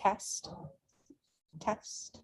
Test. Test.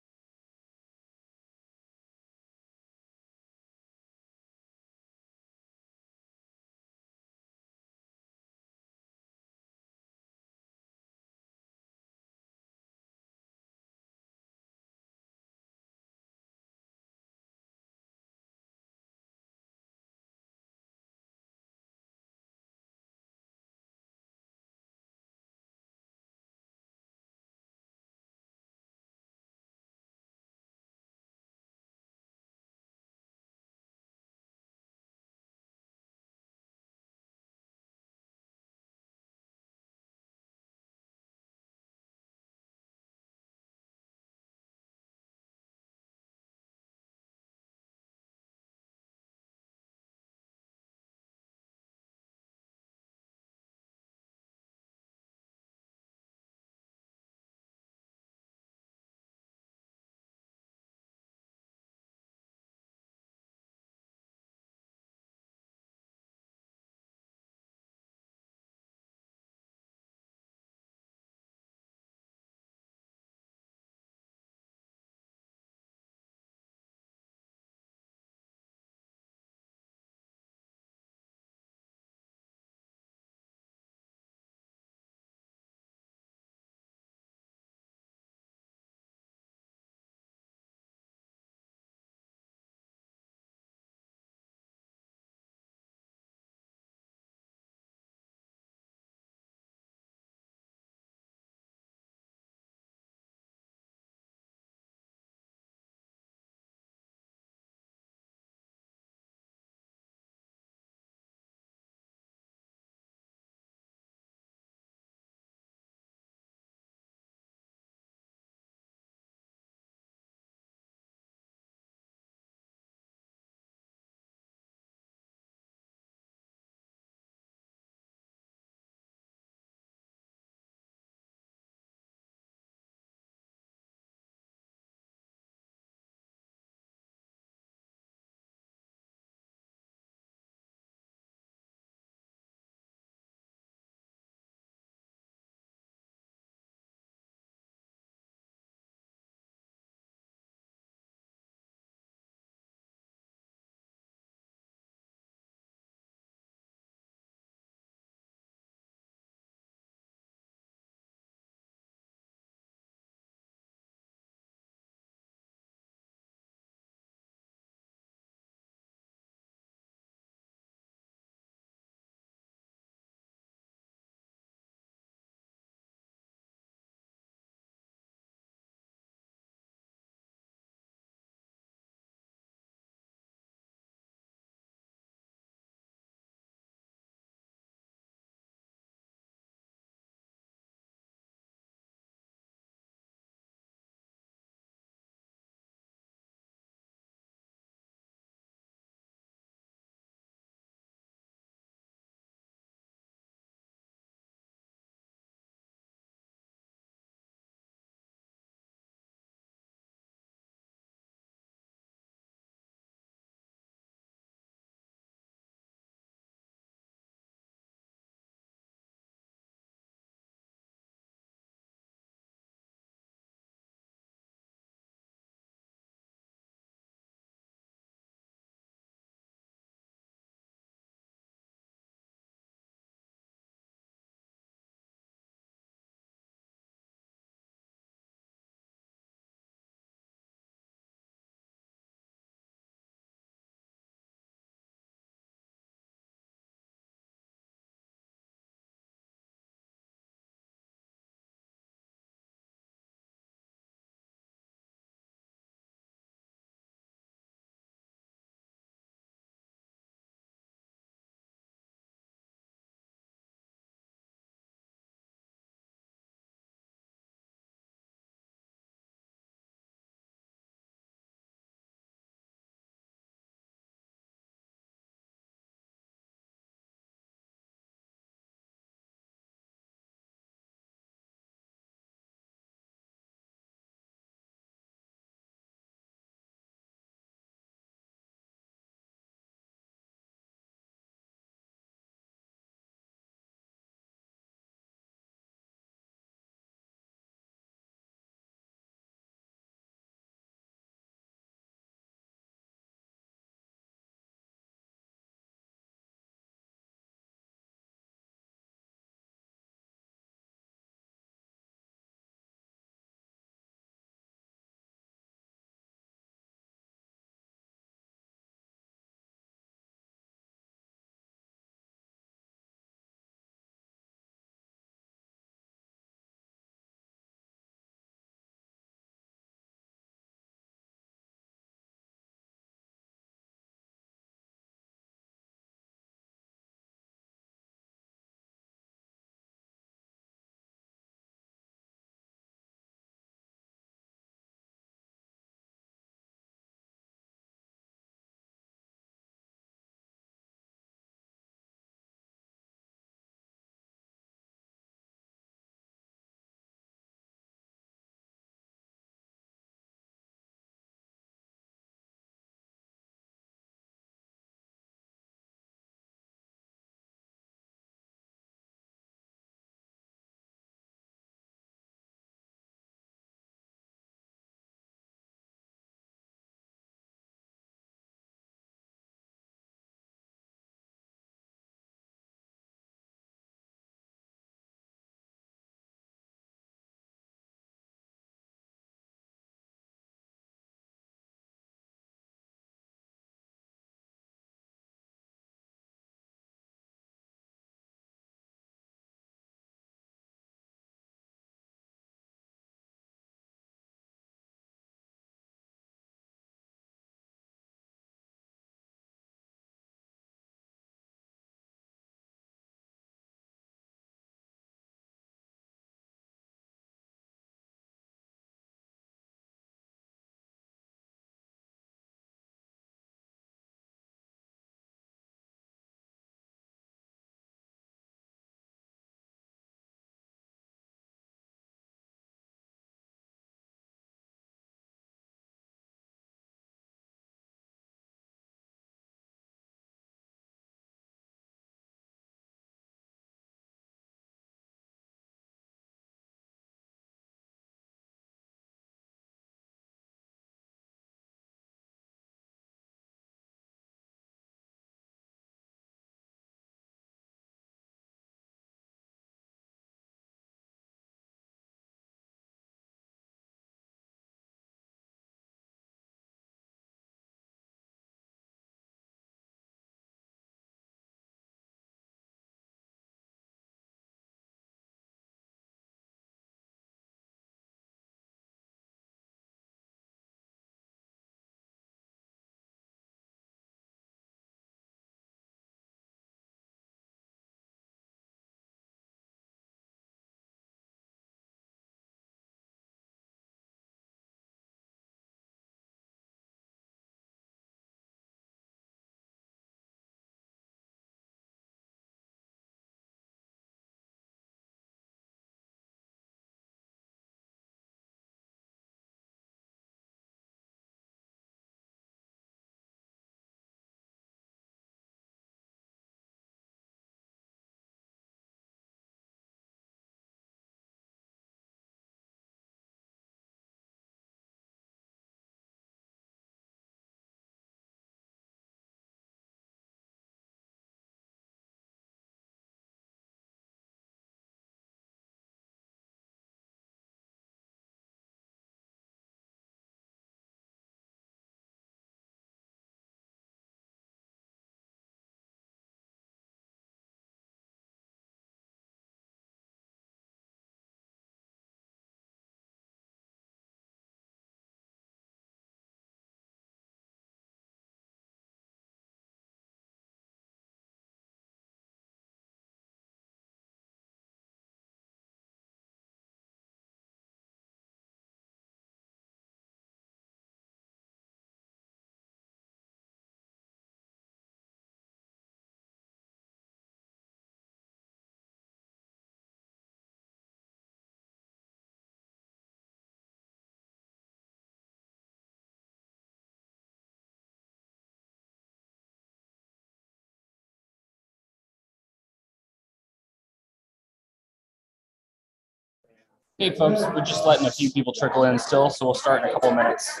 Hey folks, we're just letting a few people trickle in still, so we'll start in a couple of minutes.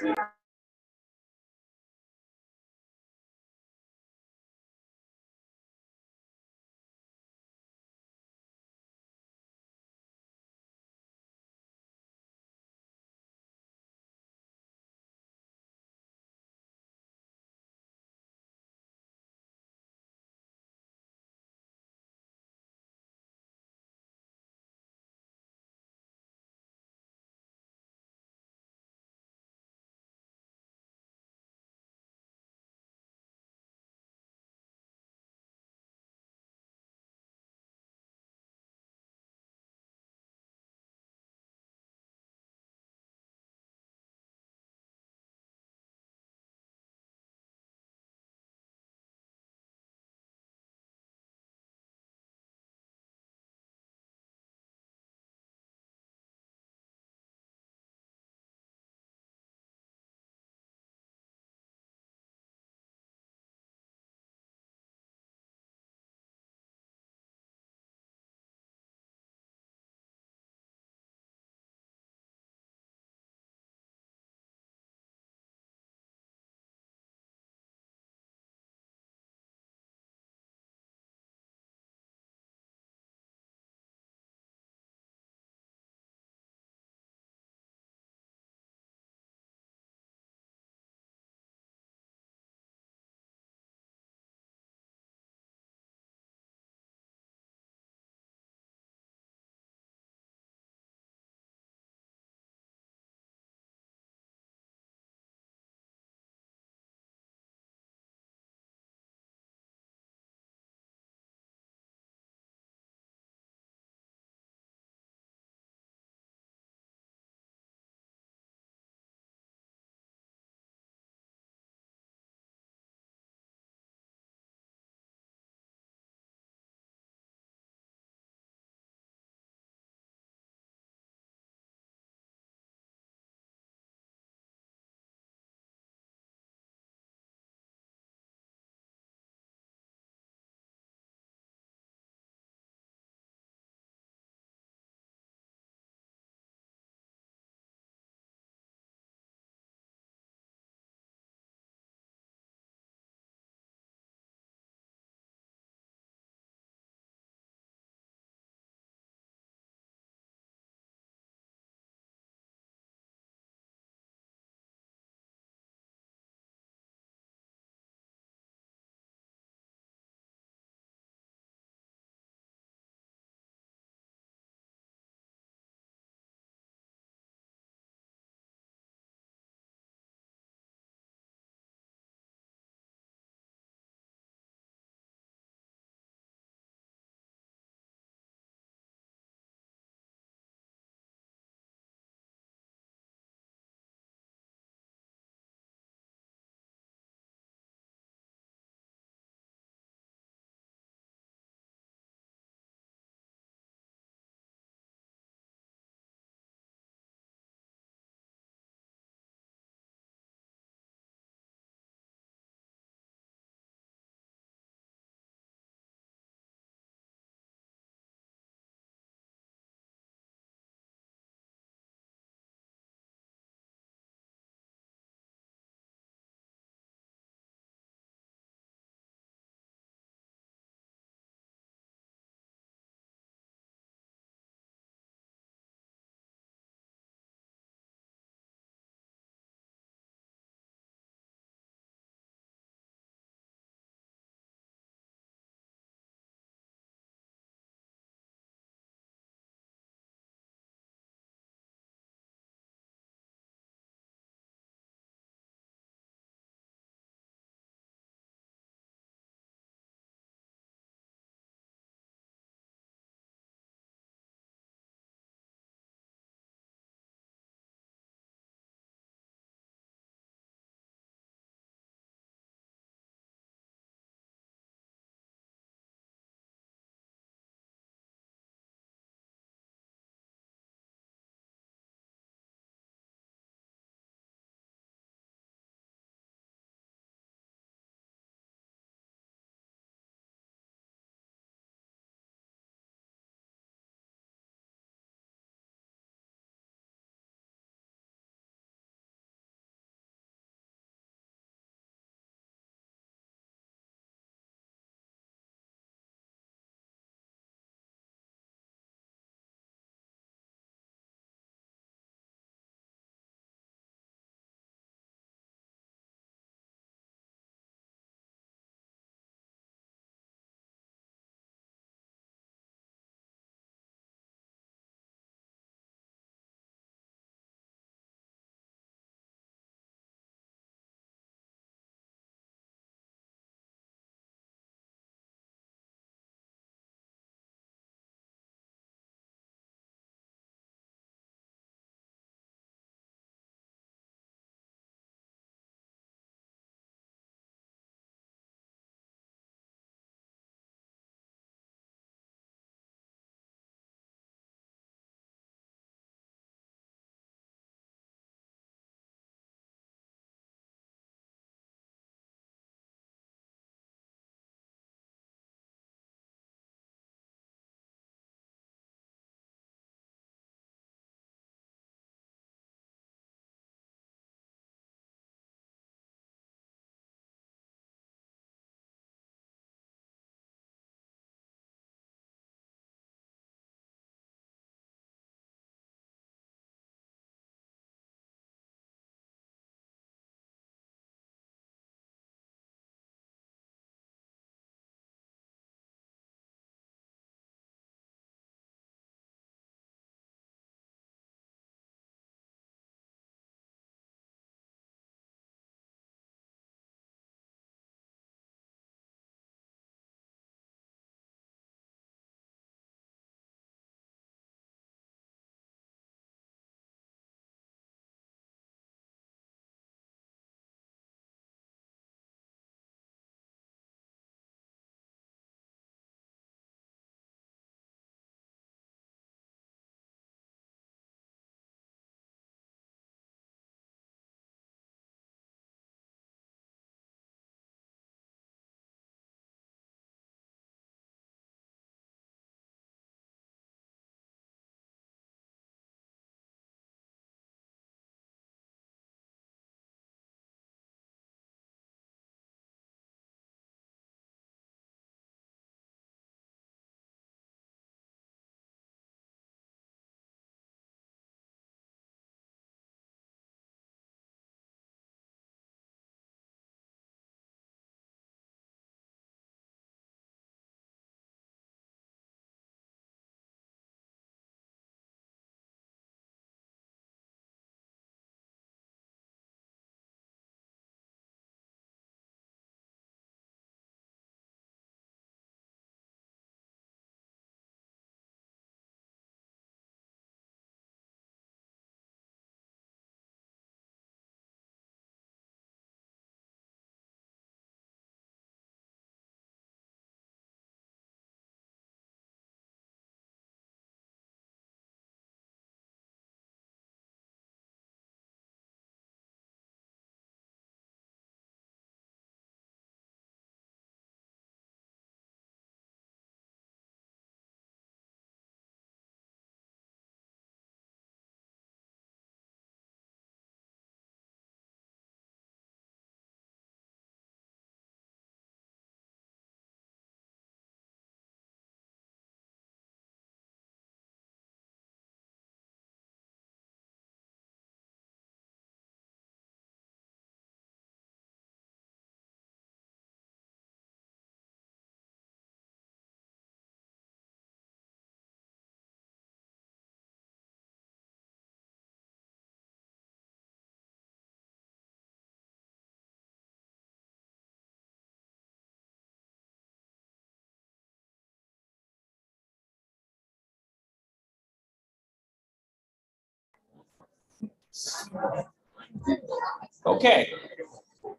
Okay,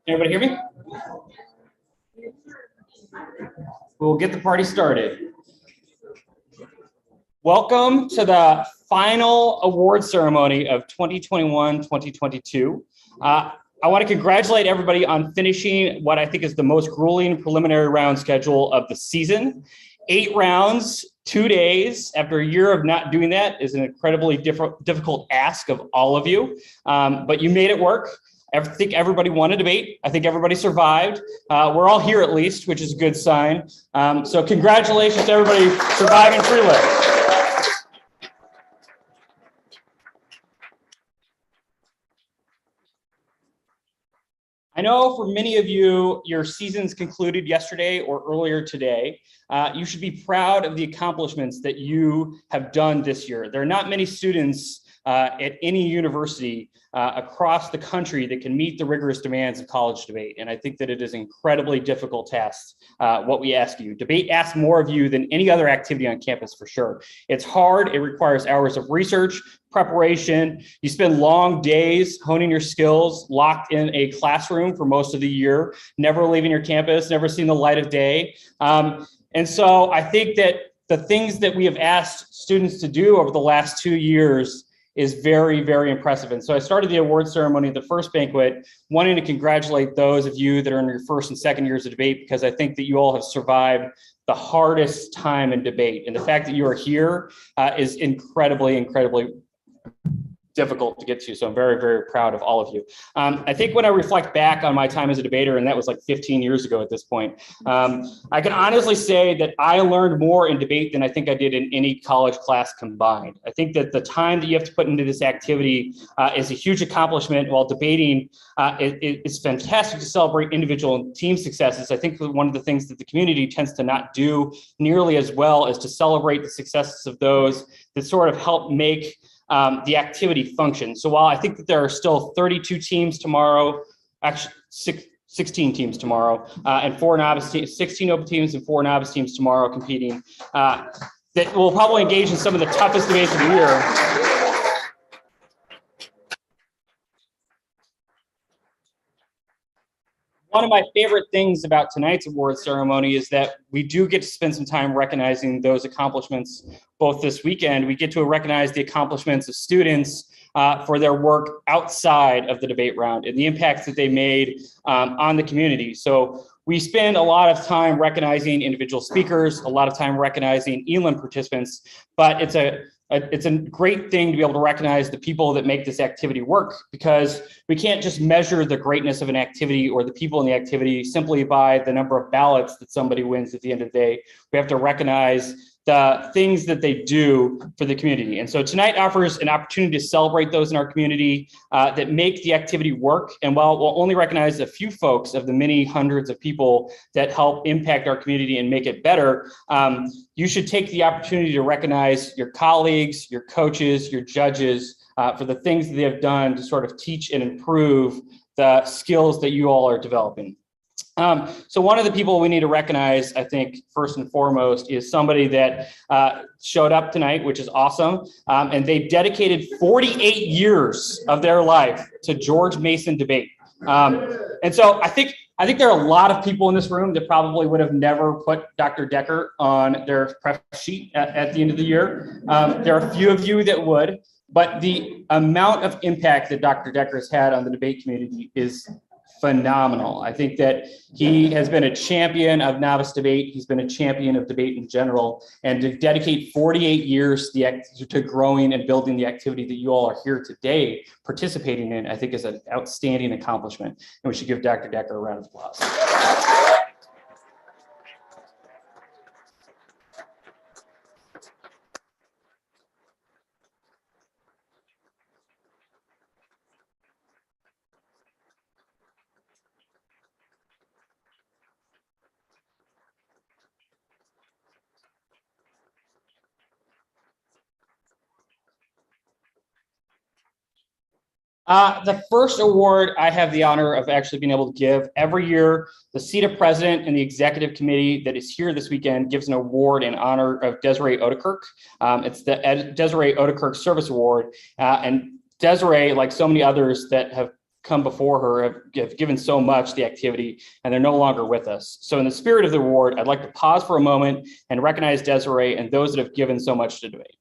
everybody hear me? We'll get the party started. Welcome to the final award ceremony of 2021-2022. I want to congratulate everybody on finishing what I think is the most grueling preliminary round schedule of the season. 8 rounds, 2 days. After a year of not doing that is an incredibly difficult ask of all of you, but you made it work. I think everybody won a debate. I think everybody survived. We're all here at least, which is a good sign. So congratulations to everybody surviving pre-lit. I know for many of you, your seasons concluded yesterday or earlier today. You should be proud of the accomplishments that you have done this year. There are not many students at any university across the country that can meet the rigorous demands of college debate. And I think that it is an incredibly difficult task, what we ask you. Debate asks more of you than any other activity on campus for sure. It's hard, it requires hours of research, preparation. You spend long days honing your skills, locked in a classroom for most of the year, never leaving your campus, never seeing the light of day. And so I think that the things that we have asked students to do over the last 2 years is very, very impressive. And so I started the award ceremony, the first banquet, wanting to congratulate those of you that are in your first and second years of debate, because I think that you all have survived the hardest time in debate. And the fact that you are here is incredibly, incredibly difficult to get to. So I'm very, very proud of all of you. I think when I reflect back on my time as a debater, and that was like 15 years ago at this point, I can honestly say that I learned more in debate than I think I did in any college class combined. I think that the time that you have to put into this activity is a huge accomplishment, while debating it's fantastic to celebrate individual and team successes. I think one of the things that the community tends to not do nearly as well is to celebrate the successes of those that sort of help make the activity function. So while I think that there are still 32 teams tomorrow, actually 16 teams tomorrow, and 4 novice teams, 16 open teams and 4 novice teams tomorrow competing, that will probably engage in some of the toughest debates of the year. One of my favorite things about tonight's award ceremony is that we do get to spend some time recognizing those accomplishments. Both this weekend, we get to recognize the accomplishments of students for their work outside of the debate round and the impacts that they made on the community. So we spend a lot of time recognizing individual speakers, a lot of time recognizing ELIM participants, but it's a great thing to be able to recognize the people that make this activity work, because we can't just measure the greatness of an activity or the people in the activity simply by the number of ballots that somebody wins at the end of the day. We have to recognize the things that they do for the community. And so tonight offers an opportunity to celebrate those in our community that make the activity work. And while we'll only recognize a few folks of the many hundreds of people that help impact our community and make it better, you should take the opportunity to recognize your colleagues, your coaches, your judges for the things that they have done to sort of teach and improve the skills that you all are developing. So one of the people we need to recognize, I think, first and foremost, is somebody that showed up tonight, which is awesome. And they dedicated 48 years of their life to George Mason debate. And so I think there are a lot of people in this room that probably would have never put Dr. Decker on their press sheet at the end of the year. There are a few of you that would, but the amount of impact that Dr. Decker has had on the debate community is phenomenal. I think that he has been a champion of novice debate. He's been a champion of debate in general, and to dedicate 48 years to growing and building the activity that you all are here today participating in, I think is an outstanding accomplishment. And we should give Dr. Decker a round of applause. The first award I have the honor of actually being able to give every year. The CEDA president and the executive committee that is here this weekend gives an award in honor of Desiree Odekirk. It's the Desiree Odekirk Service Award. And Desiree, like so many others that have come before her, have given so much to the activity, and they're no longer with us. So in the spirit of the award, I'd like to pause for a moment and recognize Desiree and those that have given so much to debate.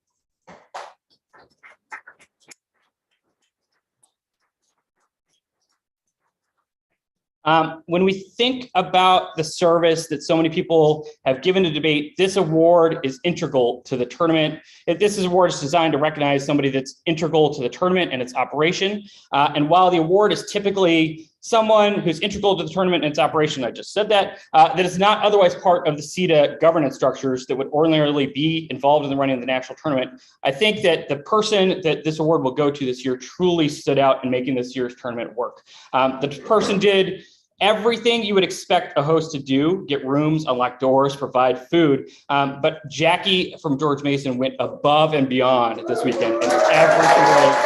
When we think about the service that so many people have given to debate, this award is integral to the tournament. This award is designed to recognize somebody that's integral to the tournament and its operation. And while the award is typically someone who's integral to the tournament and its operation, I just said that, that is not otherwise part of the CEDA governance structures that would ordinarily be involved in the running of the national tournament, I think that the person that this award will go to this year truly stood out in making this year's tournament work. The person did everything you would expect a host to do: get rooms, unlock doors, provide food. But Jackie from George Mason went above and beyond this weekend in every single way.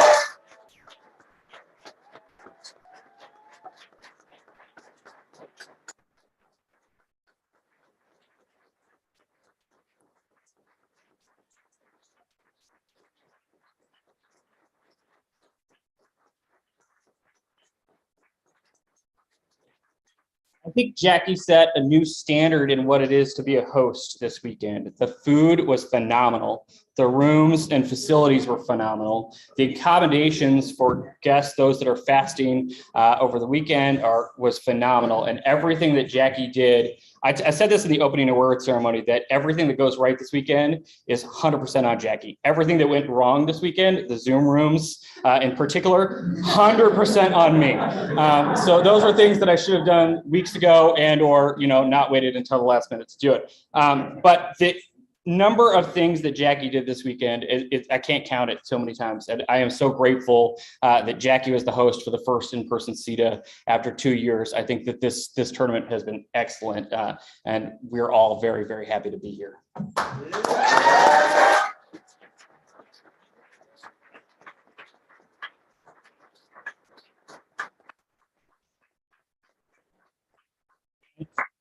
I think Jackie set a new standard in what it is to be a host this weekend. The food was phenomenal. The rooms and facilities were phenomenal. The accommodations for guests, those that are fasting over the weekend, was phenomenal. And everything that Jackie did, I said this in the opening award ceremony, that everything that goes right this weekend is 100% on Jackie. Everything that went wrong this weekend, the Zoom rooms in particular, 100% on me. So those are things that I should have done weeks ago, and or not waited until the last minute to do it. But the number of things that Jackie did this weekend, I can't count it so many times. And I am so grateful that Jackie was the host for the first in-person CEDA after 2 years. I think that this tournament has been excellent, and we're all very, very happy to be here.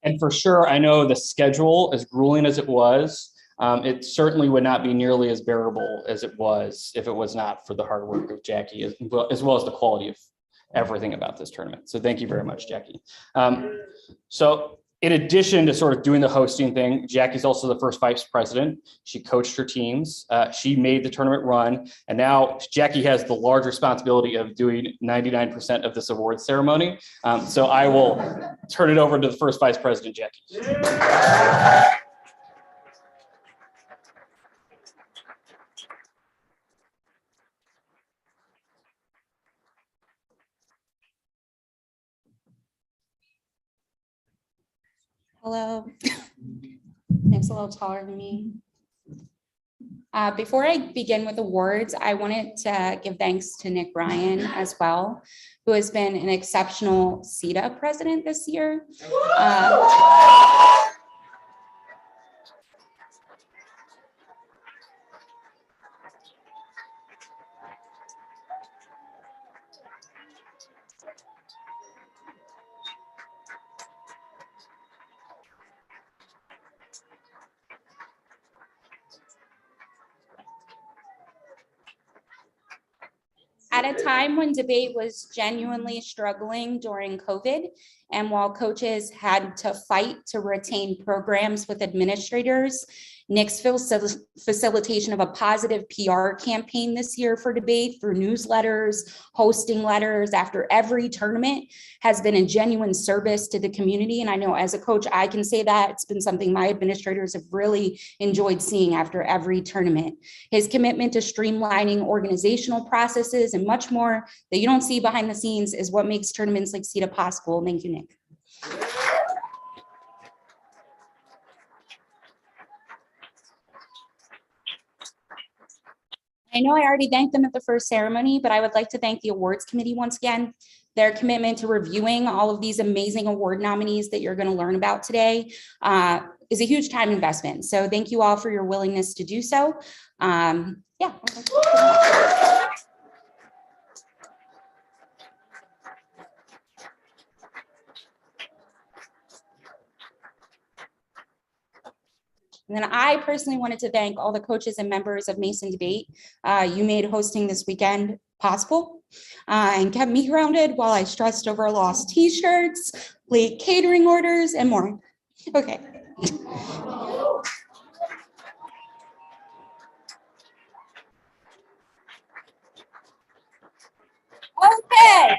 And for sure, I know the schedule, as grueling as it was, it certainly would not be nearly as bearable as it was if it was not for the hard work of Jackie, as well as the quality of everything about this tournament. So thank you very much, Jackie. So in addition to sort of doing the hosting thing, Jackie's also the first vice president. She coached her teams. She made the tournament run. And now Jackie has the large responsibility of doing 99% of this award ceremony. So I will turn it over to the first vice president, Jackie. Hello. Nick's a little taller than me. Before I begin with awards, I wanted to give thanks to Nick Bryan as well, who has been an exceptional CEDA president this year. At a time when debate was genuinely struggling during COVID, and while coaches had to fight to retain programs with administrators, Nick's facilitation of a positive PR campaign this year for debate through newsletters, hosting letters after every tournament has been a genuine service to the community. And I know as a coach, I can say that it's been something my administrators have really enjoyed seeing after every tournament. His commitment to streamlining organizational processes and much more that you don't see behind the scenes is what makes tournaments like CEDA possible. Thank you, Nick. I know I already thanked them at the first ceremony, but I would like to thank the awards committee once again. Their commitment to reviewing all of these amazing award nominees that you're going to learn about today is a huge time investment. So thank you all for your willingness to do so. Yeah. And then I personally wanted to thank all the coaches and members of Mason Debate. You made hosting this weekend possible and kept me grounded while I stressed over lost t-shirts, late catering orders, and more. Okay. Okay.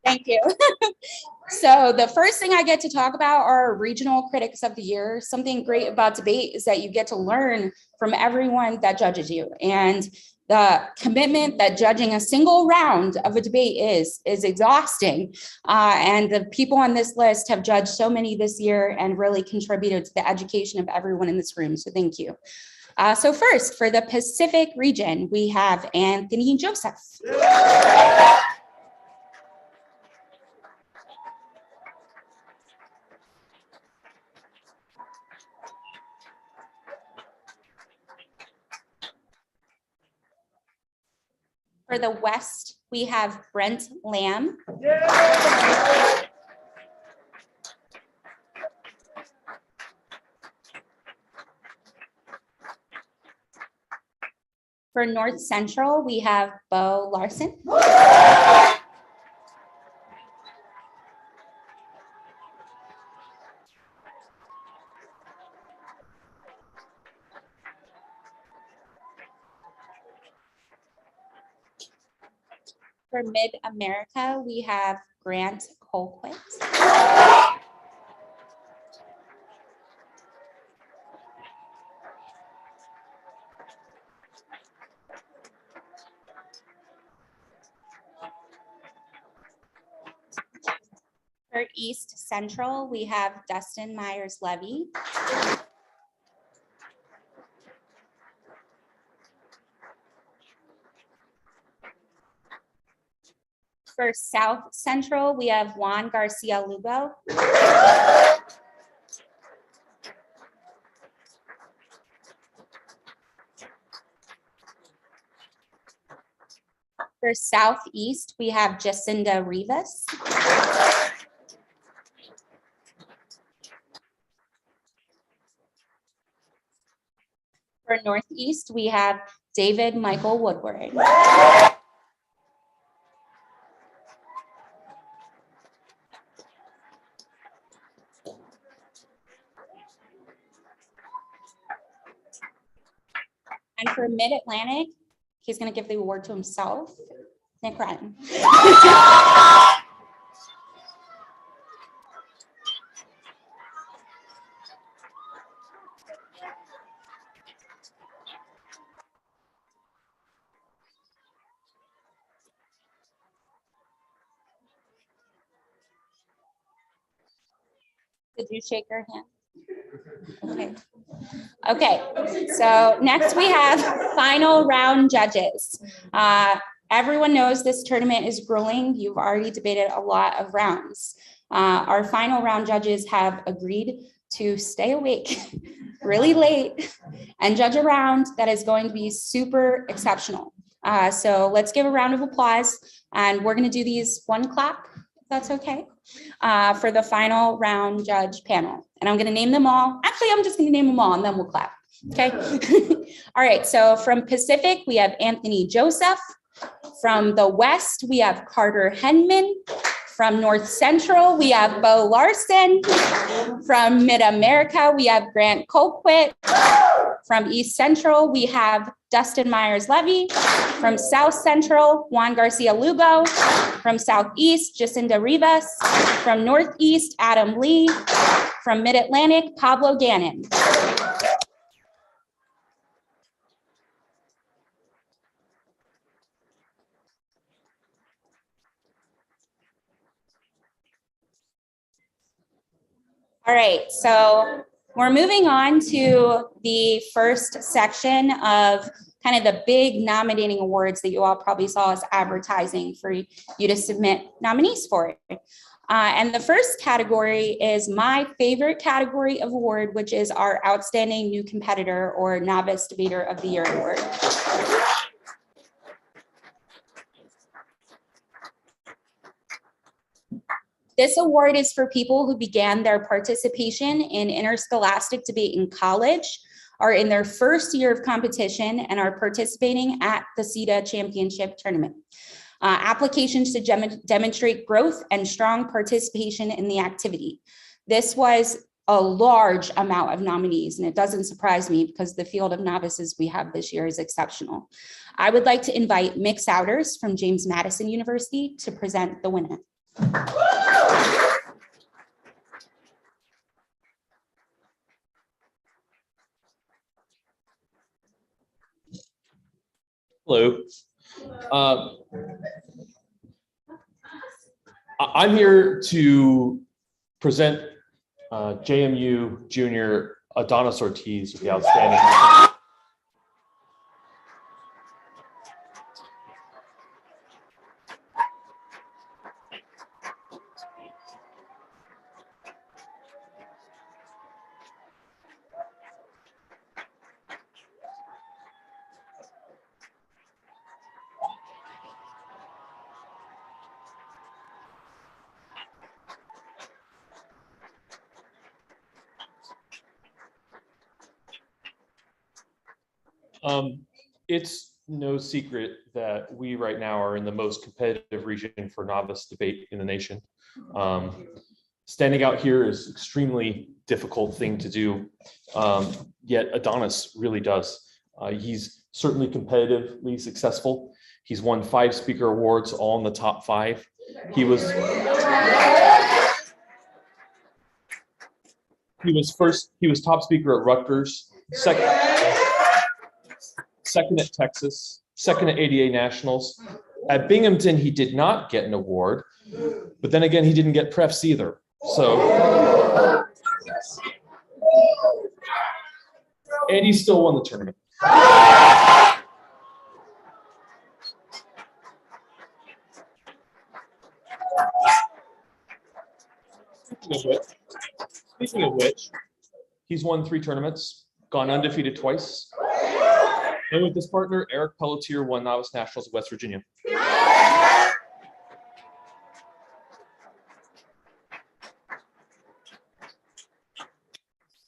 Thank you. So the first thing I get to talk about are regional critics of the year. Something great about debate is that you get to learn from everyone that judges you. And the commitment that judging a single round of a debate is exhausting. And the people on this list have judged so many this year and really contributed to the education of everyone in this room. So thank you. So first, for the Pacific region, we have Anthony Joseph. For the West, we have Brent Lamb. For North Central, we have Bo Larson. For Mid-America, we have Grant Colquitt. For East Central, we have Dustin Myers-Levy. For South Central, we have Juan Garcia Lugo. For Southeast, we have Jacinda Rivas. For Northeast, we have David Michael Woodward. And for Mid-Atlantic, he's going to give the award to himself, Nick Ryan. Did you shake your hand? Okay. Okay, so next we have final round judges. Everyone knows this tournament is grueling. You've already debated a lot of rounds. Our final round judges have agreed to stay awake really late and judge a round that is going to be super exceptional. So let's give a round of applause, and we're going to do these one clap, if that's okay, for the final round judge panel. And I'm going to name them all. Actually, I'm just going to name them all and then we'll clap. Okay. All right. So from Pacific, we have Anthony Joseph. From the West, we have Carter Henman. From North Central, we have Bo Larson. From Mid-America, we have Grant Colquitt. From East Central, we have Dustin Myers-Levy. From South Central, Juan Garcia Lugo. From Southeast, Jacinda Rivas. From Northeast, Adam Lee. From Mid-Atlantic, Pablo Gannon. All right, so we're moving on to the first section of kind of the big nominating awards that you all probably saw as advertising for you to submit nominees for. And the first category is my favorite category of award, which is our Outstanding New Competitor or Novice Debater of the Year award. This award is for people who began their participation in interscholastic debate in college are in their first year of competition and are participating at the CEDA Championship Tournament. Applications to demonstrate growth and strong participation in the activity. This was a large amount of nominees, and it doesn't surprise me because the field of novices we have this year is exceptional. I would like to invite Mick Souders from James Madison University to present the winner. Hello. I'm here to present JMU junior Adonis Ortiz with the outstanding. It's no secret that we right now are in the most competitive region for novice debate in the nation. Standing out here is extremely difficult thing to do, yet Adonis really does. He's certainly competitively successful. He's won 5 speaker awards, all in the top 5. He was top speaker at Rutgers, second at Texas, second at ADA Nationals. At Binghamton, he did not get an award, but then again, he didn't get prefs either. So, and he still won the tournament. Speaking of which, he's won 3 tournaments, gone undefeated twice. And with this partner, Eric Pelletier won Novice Nationals of West Virginia.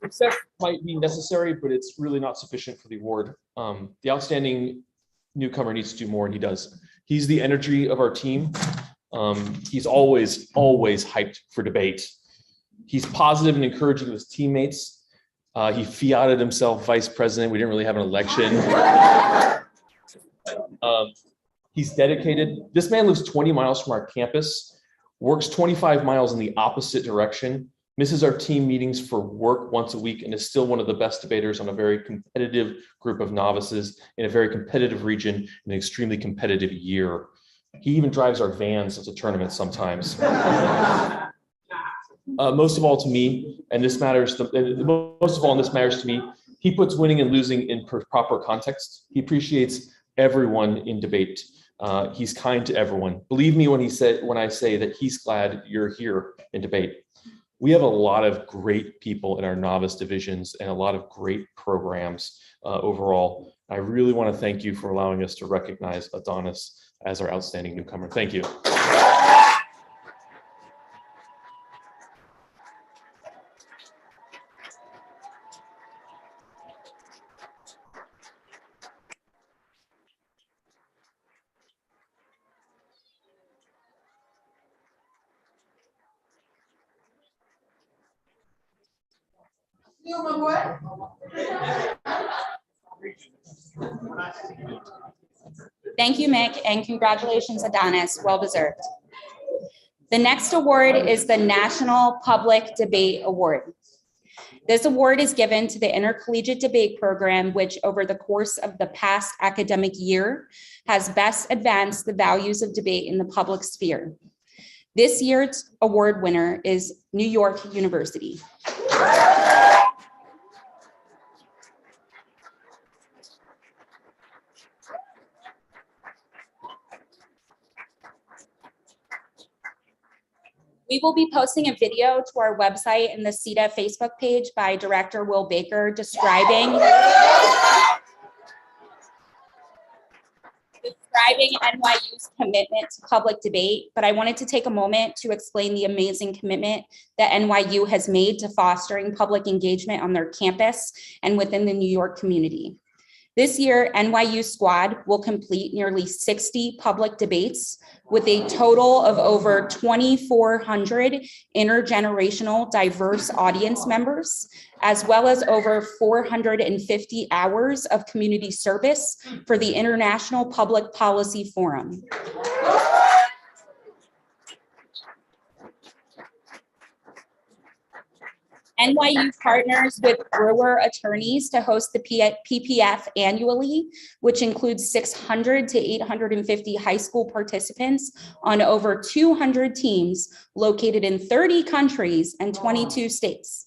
Success might be necessary, but it's really not sufficient for the award. The outstanding newcomer needs to do more, and he does. He's the energy of our team. He's always hyped for debate. He's positive and encouraging of his teammates. He fiated himself vice president. We didn't really have an election. He's dedicated. This man lives 20 miles from our campus, works 25 miles in the opposite direction, misses our team meetings for work once a week, and is still one of the best debaters on a very competitive group of novices in a very competitive region in an extremely competitive year. He even drives our vans at the tournament sometimes. Most of all to me, and this matters, most of all, and this matters to me, he puts winning and losing in proper context. He appreciates everyone in debate. He's kind to everyone. Believe me when I say that he's glad you're here in debate. We have a lot of great people in our novice divisions and a lot of great programs overall. I really want to thank you for allowing us to recognize Adonis as our outstanding newcomer. Thank you. Thank you, Mick, and congratulations, Adonis, well deserved. The next award is the National Public Debate Award. This award is given to the Intercollegiate Debate Program, which over the course of the past academic year has best advanced the values of debate in the public sphere. This year's award winner is New York University. We will be posting a video to our website and the CEDA Facebook page by Director Will Baker describing describing NYU's commitment to public debate, but I wanted to take a moment to explain the amazing commitment that NYU has made to fostering public engagement on their campus and within the New York community. This year, NYU Squad will complete nearly 60 public debates with a total of over 2,400 intergenerational diverse audience members, as well as over 450 hours of community service for the International Public Policy Forum. NYU partners with Brewer attorneys to host the PPF annually, which includes 600 to 850 high school participants on over 200 teams located in 30 countries and 22 states.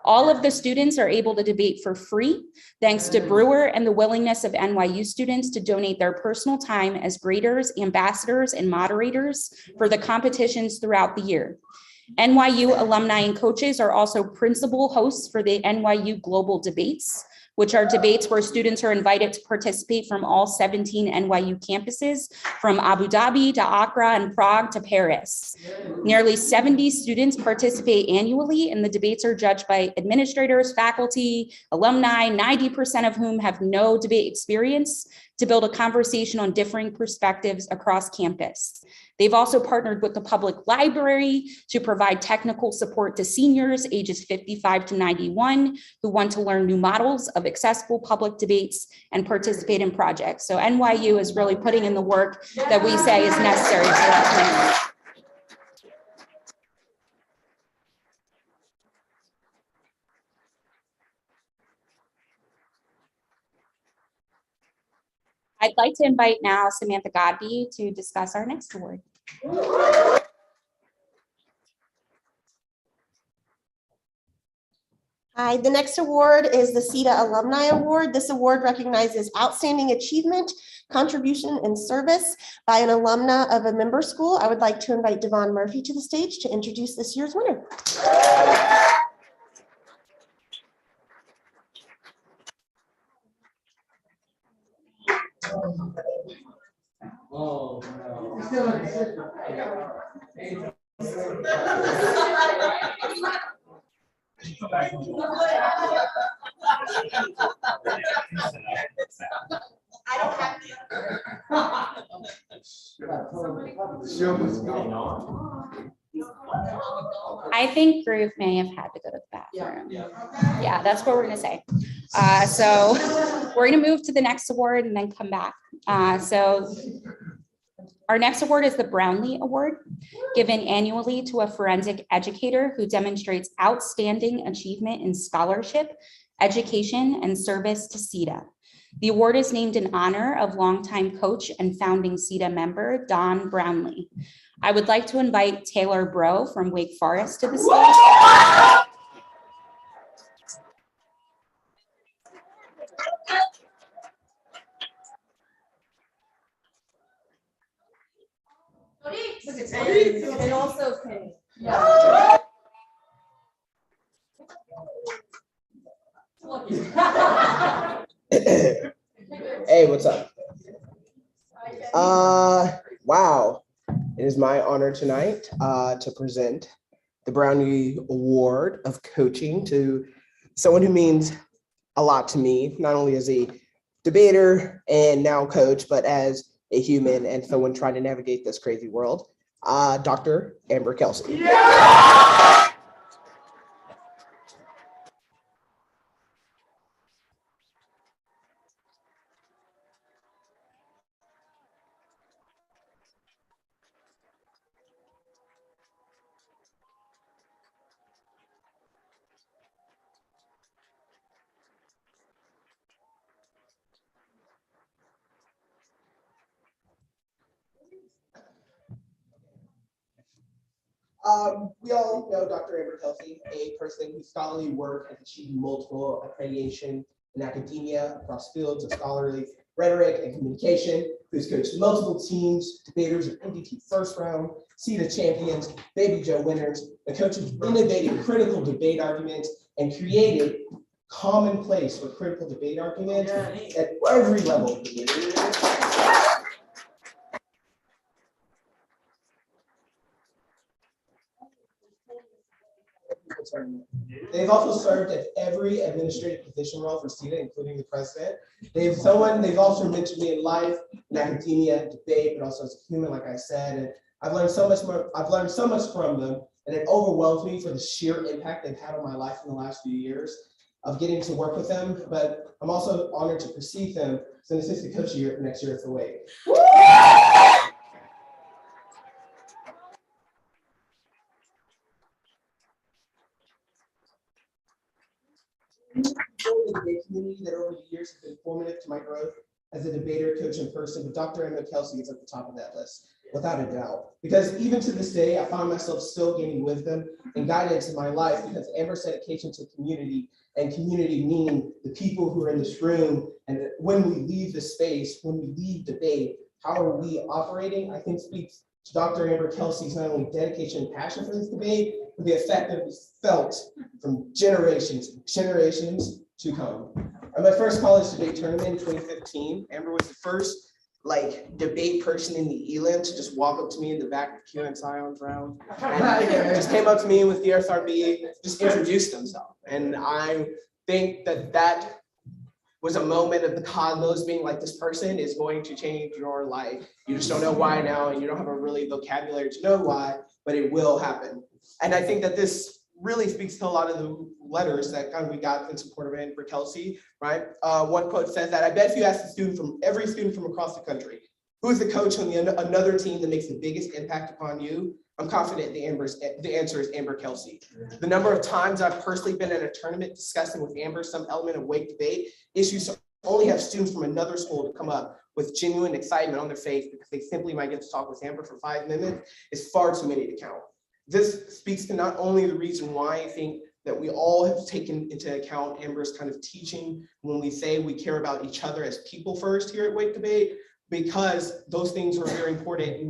All of the students are able to debate for free, thanks to Brewer and the willingness of NYU students to donate their personal time as graders, ambassadors, and moderators for the competitions throughout the year. NYU alumni and coaches are also principal hosts for the NYU Global Debates, which are debates where students are invited to participate from all 17 NYU campuses, from Abu Dhabi to Accra and Prague to Paris. Nearly 70 students participate annually, and the debates are judged by administrators, faculty, alumni, 90% of whom have no debate experience, to build a conversation on differing perspectives across campus. They've also partnered with the public library to provide technical support to seniors ages 55 to 91 who want to learn new models of accessible public debates and participate in projects. So NYU is really putting in the work that we say is necessary for that community. I'd like to invite now Samantha Godby to discuss our next award. Hi, the next award is the CEDA Alumni Award. This award recognizes outstanding achievement, contribution, and service by an alumna of a member school. I would like to invite Devon Murphy to the stage to introduce this year's winner. Oh, I think Groove may have had to go to the bathroom. Yeah, that's what we're gonna say. So we're gonna move to the next award and then come back. So our next award is the Brownlee Award, given annually to a forensic educator who demonstrates outstanding achievement in scholarship, education, and service to CEDA. The award is named in honor of longtime coach and founding CEDA member, Don Brownlee. I would like to invite Taylor Bro from Wake Forest to the stage. And also Penny. Hey, what's up? Wow. It is my honor tonight to present the Brownlee Award of Coaching to someone who means a lot to me, not only as a debater and now coach, but as a human and someone trying to navigate this crazy world, Dr. Amber Kelsey. Yeah! We all know Dr. Amber Kelsey, a person whose scholarly work has achieved multiple accreditation in academia across fields of scholarly rhetoric and communication, who's coached multiple teams, debaters of NDT first round, CEDA champions, Baby Joe winners, the coach of innovative critical debate arguments, and created commonplace for critical debate arguments at every level of debate. wonderful tournament. They've also served at every administrative position role for CEDA, including the president. They've also mentored me in life, in academia, debate, but also as a human, like I said. And I've learned so much more. I've learned so much from them, and it overwhelms me for the sheer impact they've had on my life in the last few years of getting to work with them. But I'm also honored to precede them as an assistant coach next year at the Wake. The debate community that over the years has been formative to my growth as a debater, coach, and person, but Dr. Emma Kelsey is at the top of that list, without a doubt. Because even to this day, I find myself still gaining wisdom and guidance in my life because Amber's dedication to community, and community meaning the people who are in this room, and when we leave the space, when we leave debate, how are we operating, I think speaks to Dr. Amber Kelsey's not only dedication and passion for this debate, but the effect that was felt from generations to come. At my first college debate tournament in 2015, Amber was the first debate person in the elim to just walk up to me in the back of Q and Scion's round. And just came up to me with the SRB, just introduced himself. And I think that was a moment of the cosmos being like, this person is going to change your life. You just don't know why now, and you don't have a really vocabulary to know why, but it will happen. And I think that this really speaks to a lot of the letters that we got in support of Amber Kelsey, right? One quote says that, I bet if you ask every student from across the country, who's the coach on another team that makes the biggest impact upon you? I'm confident the answer is Amber Kelsey. The number of times I've personally been in a tournament discussing with Amber some element of Wake debate issues to only have students from another school to come up with genuine excitement on their face because they simply might get to talk with Amber for 5 minutes is far too many to count. This speaks to not only the reason why I think that we all have taken into account Amber's kind of teaching when we say we care about each other as people first here at Wake Debate, because those things are very important.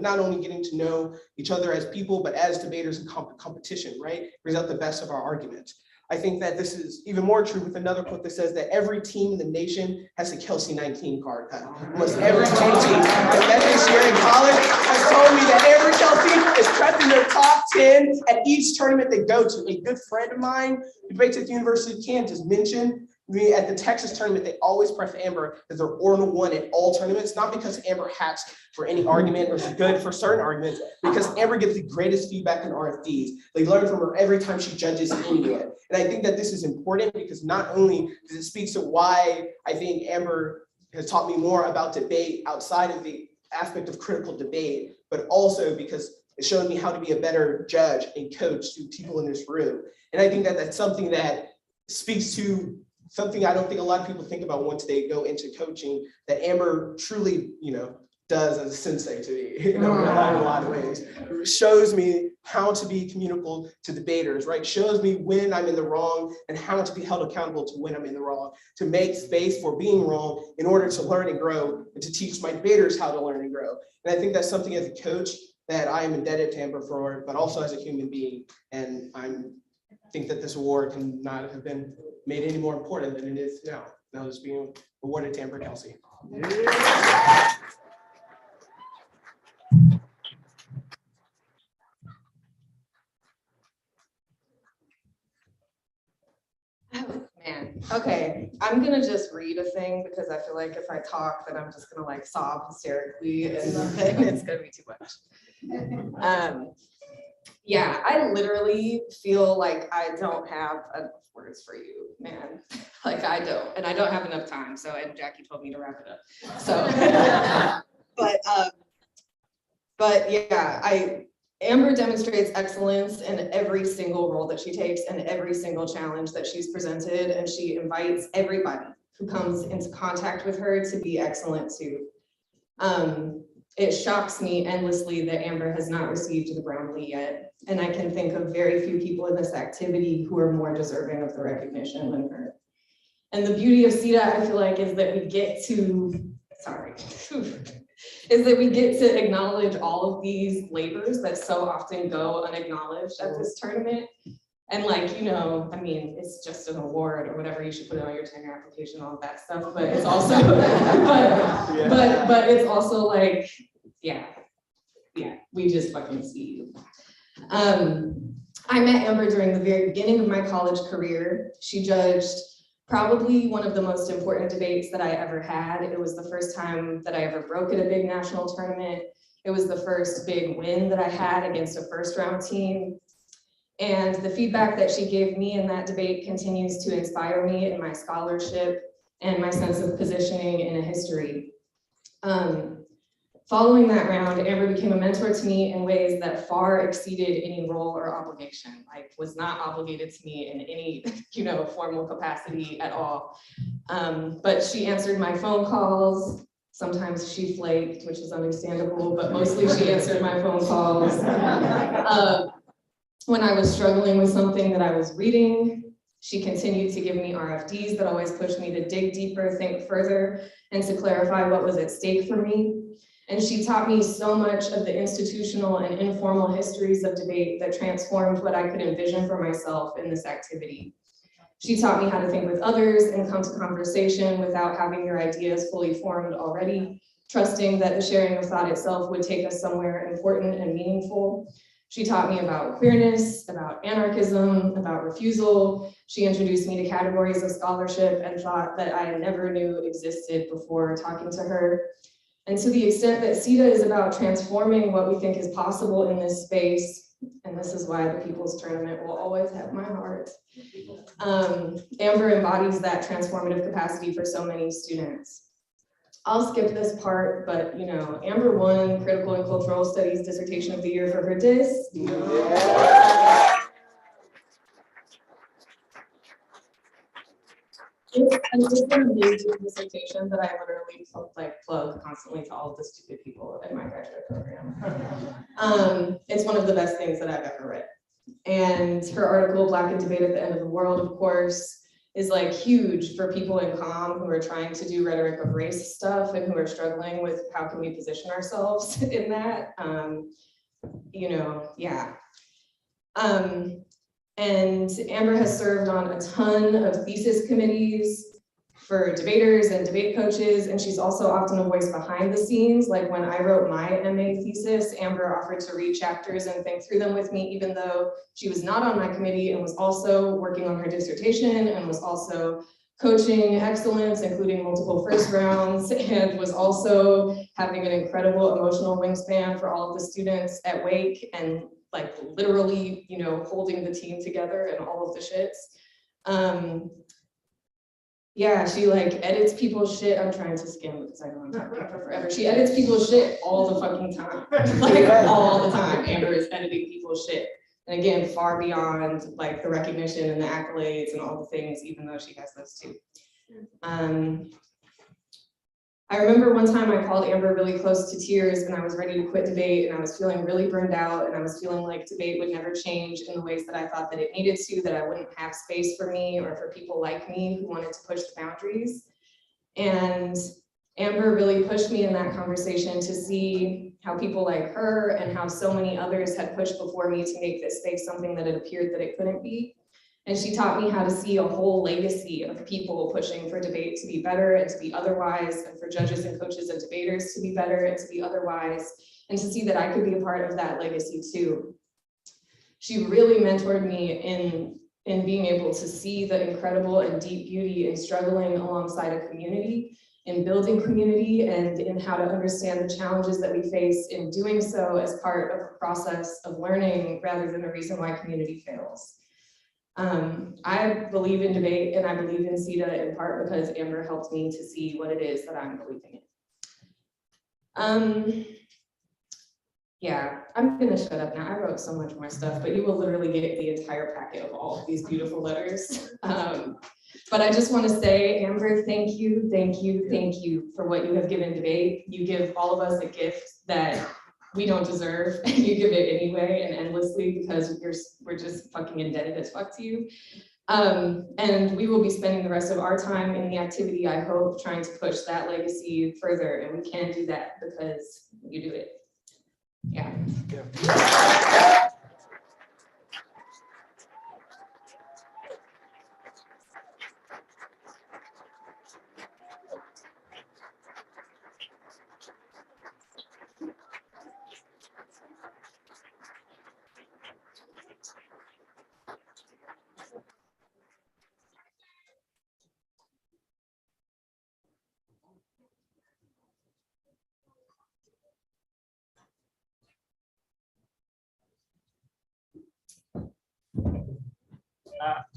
Not only getting to know each other as people, but as debaters in competition, right? Brings out the best of our arguments. I think that this is even more true with another quote that says that every team in the nation has a Kelsey 19 card. Almost every team that this year in college has told me that every Kelsey is prepping their top 10 at each tournament they go to. A good friend of mine who debates at the University of Kansas mentioned me at the Texas tournament, they always prep Amber as their ordinal one at all tournaments, not because Amber hats for any argument or is good for certain arguments, because Amber gives the greatest feedback in RFDs. They learn from her every time she judges anyone. And I think that this is important because not only does it speak to why I think Amber has taught me more about debate outside of the aspect of critical debate, but also because it showed me how to be a better judge and coach to people in this room. And I think that that's something that speaks to something I don't think a lot of people think about once they go into coaching, that Amber truly, does as a sensei to me, in a lot of ways. It shows me how to be communicable to debaters, right? Shows me when I'm in the wrong and how to be held accountable to when I'm in the wrong, to make space for being wrong in order to learn and grow and to teach my debaters how to learn and grow. And I think that's something as a coach that I am indebted to Amber for, but also as a human being. And I think that this award can not have been made any more important than it is now. Now it's being awarded to Amber Kelsey. Oh, man. Okay, I'm gonna just read a thing because I feel like if I talk, then I'm just gonna sob hysterically and then it's gonna be too much. Yeah, I literally feel like I don't have enough words for you, man. I don't, and I don't have enough time. So, and Jackie told me to wrap it up. So, but yeah, Amber demonstrates excellence in every single role that she takes and every single challenge that she's presented, and she invites everybody who comes into contact with her to be excellent too. It shocks me endlessly that Amber has not received the Brownlee yet, and I can think of very few people in this activity who are more deserving of the recognition than her. And the beauty of CEDA, I feel like, is that we get to, is that we get to acknowledge all of these labors that so often go unacknowledged at this tournament. And I mean, it's just an award or whatever, you should put it on your tenure application, all of that stuff, but it's also, but it's also yeah, we just fucking see you. I met Amber during the very beginning of my college career. She judged probably one of the most important debates that I ever had. It was the first time that I ever broke at a big national tournament. It was the first big win that I had against a first round team. And the feedback that she gave me in that debate continues to inspire me in my scholarship and my sense of positioning in a history. Following that round, Amber became a mentor to me in ways that far exceeded any role or obligation, like was not obligated to me in any, formal capacity at all. But she answered my phone calls. Sometimes she flaked, which is understandable, but mostly she answered my phone calls. When I was struggling with something that I was reading, she continued to give me RFDs that always pushed me to dig deeper, think further, and to clarify what was at stake for me. And she taught me so much of the institutional and informal histories of debate that transformed what I could envision for myself in this activity. She taught me how to think with others and come to conversation without having your ideas fully formed already, trusting that the sharing of thought itself would take us somewhere important and meaningful. She taught me about queerness, about anarchism, about refusal. She introduced me to categories of scholarship and thought that I never knew existed before talking to her. And to the extent that CEDA is about transforming what we think is possible in this space, and this is why the People's Tournament will always have my heart, Amber embodies that transformative capacity for so many students. I'll skip this part, but Amber won Critical and Cultural Studies Dissertation of the Year for her dis. It's an amazing dissertation that I literally plug constantly to all of the stupid people in my graduate program. It's one of the best things that I've ever read. And her article, Black in Debate at the End of the World, of course, is huge for people in comm who are trying to do rhetoric of race stuff and who are struggling with how can we position ourselves in that. And Amber has served on a ton of thesis committees for debaters and debate coaches, and she's also often a voice behind the scenes. Like when I wrote my MA thesis, Amber offered to read chapters and think through them with me, even though she was not on my committee and was also working on her dissertation and was also coaching excellence, including multiple first rounds, and was also having an incredible emotional wingspan for all of the students at Wake and literally, holding the team together and all of the shits. She edits people's shit. I'm trying to skim because I know I'm talking for forever. She edits people's shit all the fucking time, all the time. Amber is editing people's shit. And again, far beyond the recognition and the accolades and all the things, even though she has those too. I remember one time I called Amber really close to tears and I was ready to quit debate and I was feeling really burned out and I was feeling like debate would never change in the ways that I thought that it needed to, that I wouldn't have space for me or for people like me who wanted to push the boundaries. And Amber really pushed me in that conversation to see how people like her and how so many others had pushed before me to make this space something that it appeared that it couldn't be. And she taught me how to see a whole legacy of people pushing for debate to be better and to be otherwise, and for judges and coaches and debaters to be better and to be otherwise, and to see that I could be a part of that legacy too. She really mentored me in being able to see the incredible and deep beauty in struggling alongside a community, in building community, and in how to understand the challenges that we face in doing so as part of a process of learning rather than the reason why community fails. I believe in debate and I believe in CEDA in part because Amber helped me to see what it is that I'm believing in. I'm gonna shut up now. I wrote so much more stuff, but you will literally get the entire packet of all of these beautiful letters. But I just want to say, Amber, thank you for what you have given debate. You give all of us a gift that we don't deserve, and you give it anyway and endlessly because we're just fucking indebted as fuck to you. And we will be spending the rest of our time in the activity, I hope, trying to push that legacy further, and we can do that because you do it. Yeah.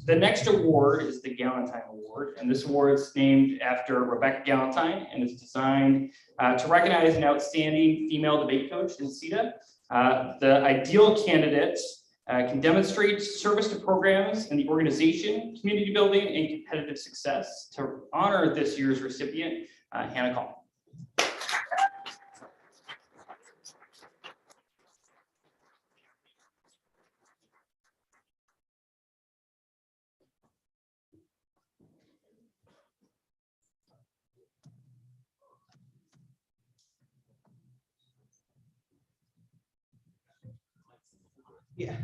The next award is the Galantine Award, and this award is named after Rebecca Galantine and is designed to recognize an outstanding female debate coach in CEDA. The ideal candidate can demonstrate service to programs in the organization, community building, and competitive success. To honor this year's recipient, Hannah Call. Yeah.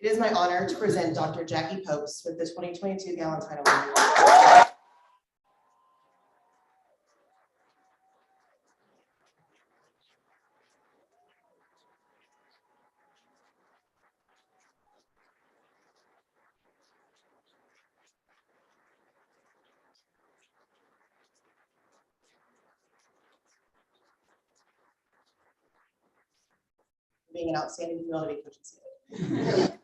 It is my honor to present Dr. Jackie Popes with the 2022 Galantine Award. Being an outstanding female debate coach in CEDA.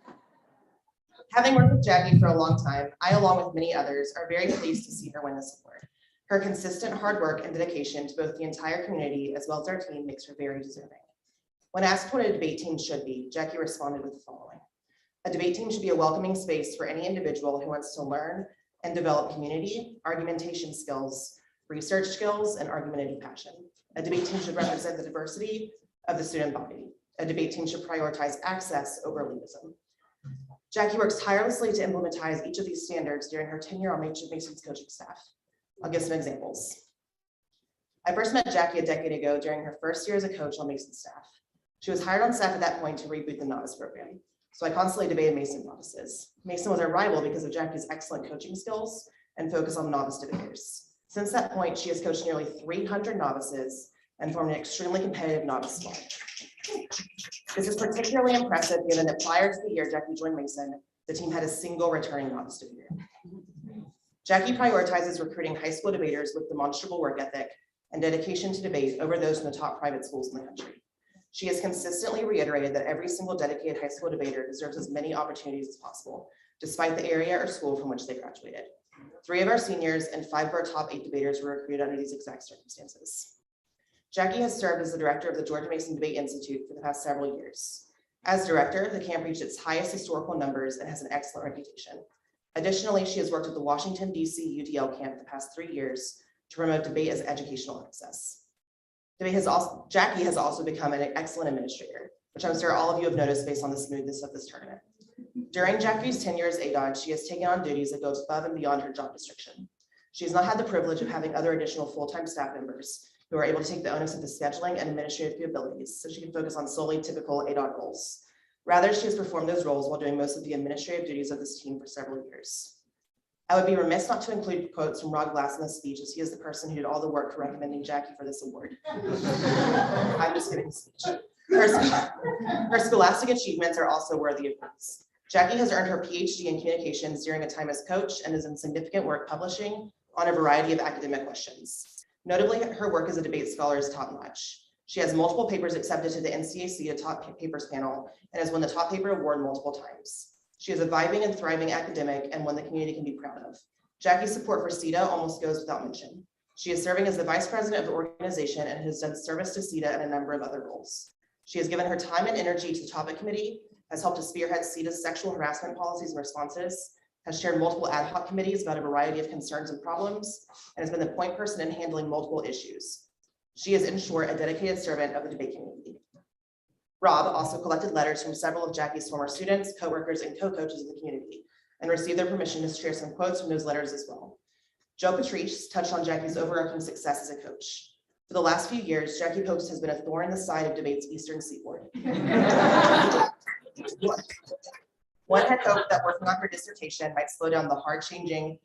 Having worked with Jackie for a long time, I, along with many others, are very pleased to see her win this award. Her consistent hard work and dedication to both the entire community as well as our team makes her very deserving. When asked what a debate team should be, Jackie responded with the following. A debate team should be a welcoming space for any individual who wants to learn and develop community, argumentation skills, research skills, and argumentative passion. A debate team should represent the diversity of the student body. A debate team should prioritize access over elitism. Jackie works tirelessly to implementize each of these standards during her tenure on Mason's coaching staff. I'll give some examples. I first met Jackie a decade ago during her first year as a coach on Mason's staff. She was hired on staff at that point to reboot the novice program. So I constantly debated Mason novices. Mason was our rival because of Jackie's excellent coaching skills and focus on novice debaters. Since that point, she has coached nearly 300 novices and formed an extremely competitive novice squad. This is particularly impressive given that prior to the year Jackie joined Mason, the team had a single returning novice debater. Jackie prioritizes recruiting high school debaters with demonstrable work ethic and dedication to debate over those from the top private schools in the country. She has consistently reiterated that every single dedicated high school debater deserves as many opportunities as possible, despite the area or school from which they graduated. 3 of our seniors and 5 of our top 8 debaters were recruited under these exact circumstances. Jackie has served as the director of the George Mason Debate Institute for the past several years. As director, the camp reached its highest historical numbers and has an excellent reputation. Additionally, she has worked at the Washington, D.C. UDL camp the past 3 years to promote debate as educational access. Jackie has also become an excellent administrator, which I'm sure all of you have noticed based on the smoothness of this tournament. During Jackie's tenure as ADOD, she has taken on duties that go above and beyond her job description. She has not had the privilege of having other additional full-time staff members who are able to take the onus of the scheduling and administrative capabilities so she can focus on solely typical ADOD roles. Rather, she has performed those roles while doing most of the administrative duties of this team for several years. I would be remiss not to include quotes from Rod Glass in this speech, as he is the person who did all the work for recommending Jackie for this award. I'm just giving a speech. Her scholastic achievements are also worthy of praise. Jackie has earned her PhD in communications during a time as coach and is in significant work publishing on a variety of academic questions. Notably, her work as a debate scholar is top-notch. She has multiple papers accepted to the NCAC Top Papers panel and has won the Top Paper Award multiple times. She is a vibing and thriving academic and one the community can be proud of. Jackie's support for CEDA almost goes without mention. She is serving as the vice president of the organization and has done service to CEDA in a number of other roles. She has given her time and energy to the topic committee, has helped to spearhead CEDA's sexual harassment policies and responses, has chaired multiple ad hoc committees about a variety of concerns and problems, and has been the point person in handling multiple issues. She is, in short, a dedicated servant of the debate community. Rob also collected letters from several of Jackie's former students, coworkers, and co-coaches in the community, and received their permission to share some quotes from those letters as well. Joe Patrice touched on Jackie's overarching success as a coach. For the last few years, Jackie Popes has been a thorn in the side of debate's Eastern Seaboard. One had hoped that working on her dissertation might slow down the hard-charging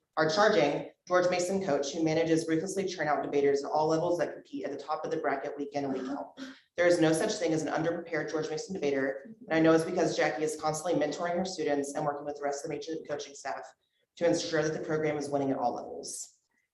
George Mason coach who manages ruthlessly churn out debaters at all levels that compete at the top of the bracket week in and week out. There is no such thing as an underprepared George Mason debater, and I know it's because Jackie is constantly mentoring her students and working with the rest of the Mason coaching staff to ensure that the program is winning at all levels.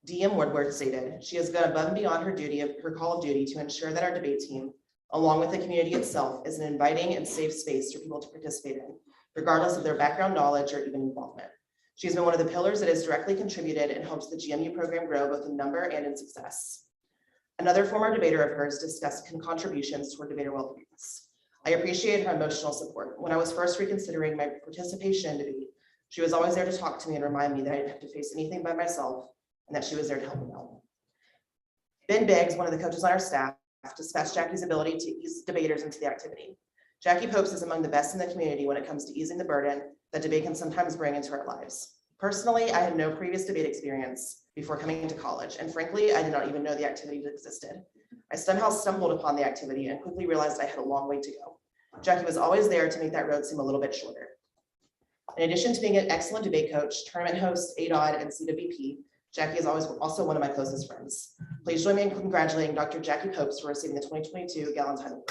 DM Woodward stated, she has gone above and beyond her call of duty to ensure that our debate team, along with the community itself, is an inviting and safe space for people to participate in, regardless of their background, knowledge, or even involvement. She has been one of the pillars that has directly contributed and helped the GMU program grow both in number and in success. Another former debater of hers discussed contributions toward debater well-beings. I appreciate her emotional support. When I was first reconsidering my participation in debate, she was always there to talk to me and remind me that I didn't have to face anything by myself and that she was there to help me out. Ben Biggs, one of the coaches on our staff, discussed Jackie's ability to ease debaters into the activity. Jackie Popes is among the best in the community when it comes to easing the burden that debate can sometimes bring into our lives. Personally, I had no previous debate experience before coming into college, and frankly, I did not even know the activity existed. I somehow stumbled upon the activity and quickly realized I had a long way to go. Jackie was always there to make that road seem a little bit shorter. In addition to being an excellent debate coach, tournament host, ADOD, and CWP, Jackie is always also one of my closest friends. Please join me in congratulating Dr. Jackie Popes for receiving the 2022 Galantine Award.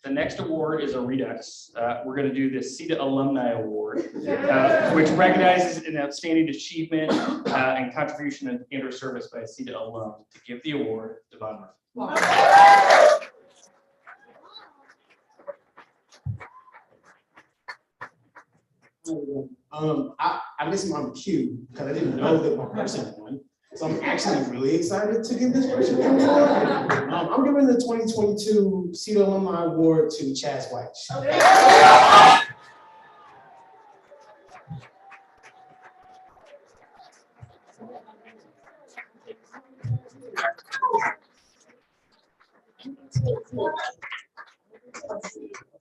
The next award is a redux. We're going to do the CEDA Alumni Award, which recognizes an outstanding achievement and contribution and or service by a CEDA alum. To give the award, Devon Murphy. Wow. I missed my cue because I didn't know that my person won. So I'm actually really excited to give this person an award. I'm giving the 2022 CEDA Alumni Award to Chaz White. Okay.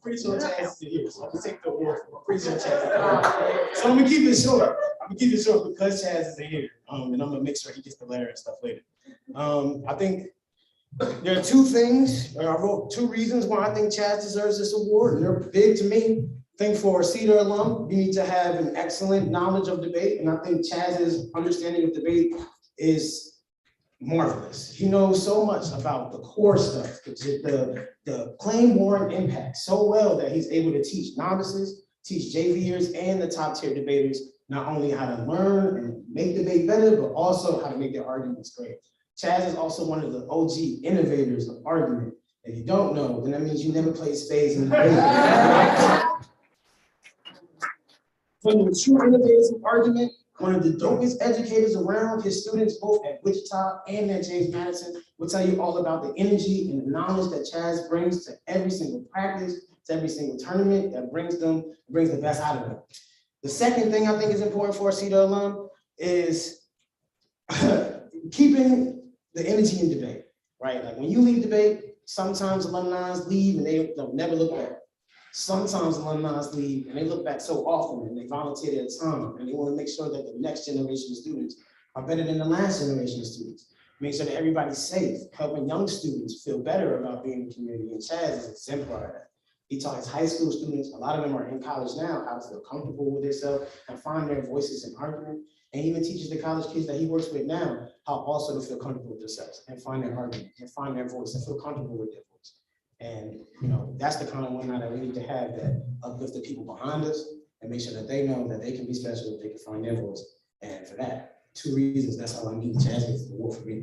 Pretty sure Chaz is here, so I'm gonna take the award. I'm pretty sure Chaz is here. So I'm gonna keep it short. I'm gonna keep it short because Chaz is here, and I'm gonna make sure he gets the letter and stuff later. I think there are two things. I wrote two reasons why I think Chaz deserves this award, and they're big to me. I think for a CEDA alum, you need to have an excellent knowledge of debate, and I think Chaz's understanding of debate is marvelous. He knows so much about the core stuff, the claim-born impact so well that he's able to teach novices, teach JVers, and the top-tier debaters not only how to learn and make debate better, but also how to make their arguments great. Chaz is also one of the OG innovators of argument. If you don't know, then that means you never played spades in the debate. One of the true innovators of argument, one of the dopest educators around, his students both at Wichita and at James Madison will tell you all about the energy and the knowledge that Chaz brings to every single practice, to every single tournament that brings the best out of them. The second thing I think is important for a CEDA alum is keeping the energy in debate, right? Like when you leave debate, sometimes alumni leave and they'll never look back. Sometimes alumni leave and they look back so often and they volunteer their time and they want to make sure that the next generation of students are better than the last generation of students. Make sure that everybody's safe, helping young students feel better about being in the community. And Chaz is exemplary of that. He taught his high school students, a lot of them are in college now, how to feel comfortable with themselves and find their voices in argument. And he even teaches the college kids that he works with now how also to feel comfortable with themselves and find their argument and find their voice and feel comfortable with their voice. And that's the kind of alumni that we need to have that uplift the people behind us and make sure that they know that they can be special, they can find their voice. And for that, two reasons, that's all I need. Chaz gets the award for me.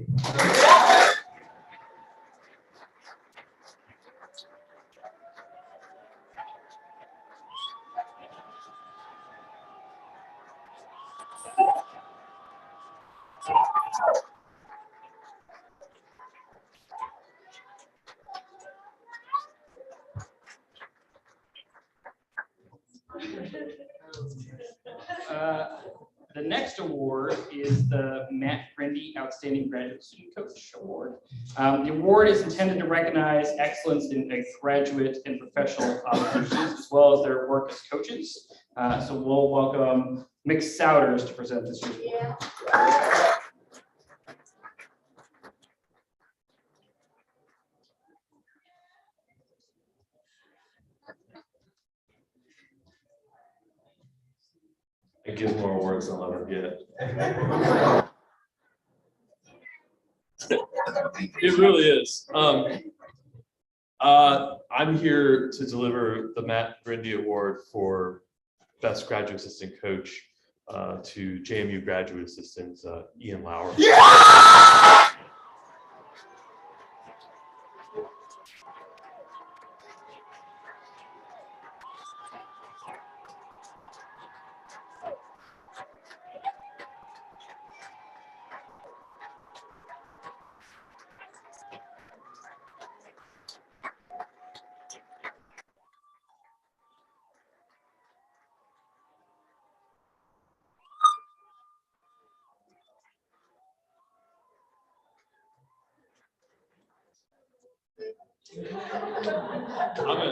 The next award is the Matt Grindy Outstanding Graduate Student Coach Award. The award is intended to recognize excellence in graduate and professional institutions, as well as their work as coaches. So we'll welcome Mick Souders to present this year's award. I give more awards than I'll ever get. It really is. I'm here to deliver the Matt Grindy Award for Best Graduate Assistant Coach to JMU graduate assistant Ian Lauer.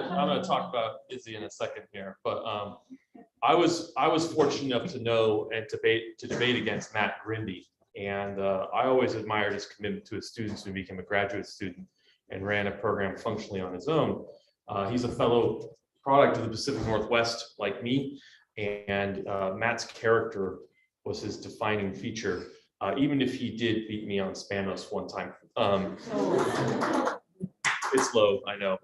I'm gonna talk about Izzy in a second here, but I was fortunate enough to know and debate against Matt Grindy, and I always admired his commitment to his students when he became a graduate student and ran a program functionally on his own. He's a fellow product of the Pacific Northwest like me, and Matt's character was his defining feature, even if he did beat me on Spanos one time. It's low, I know.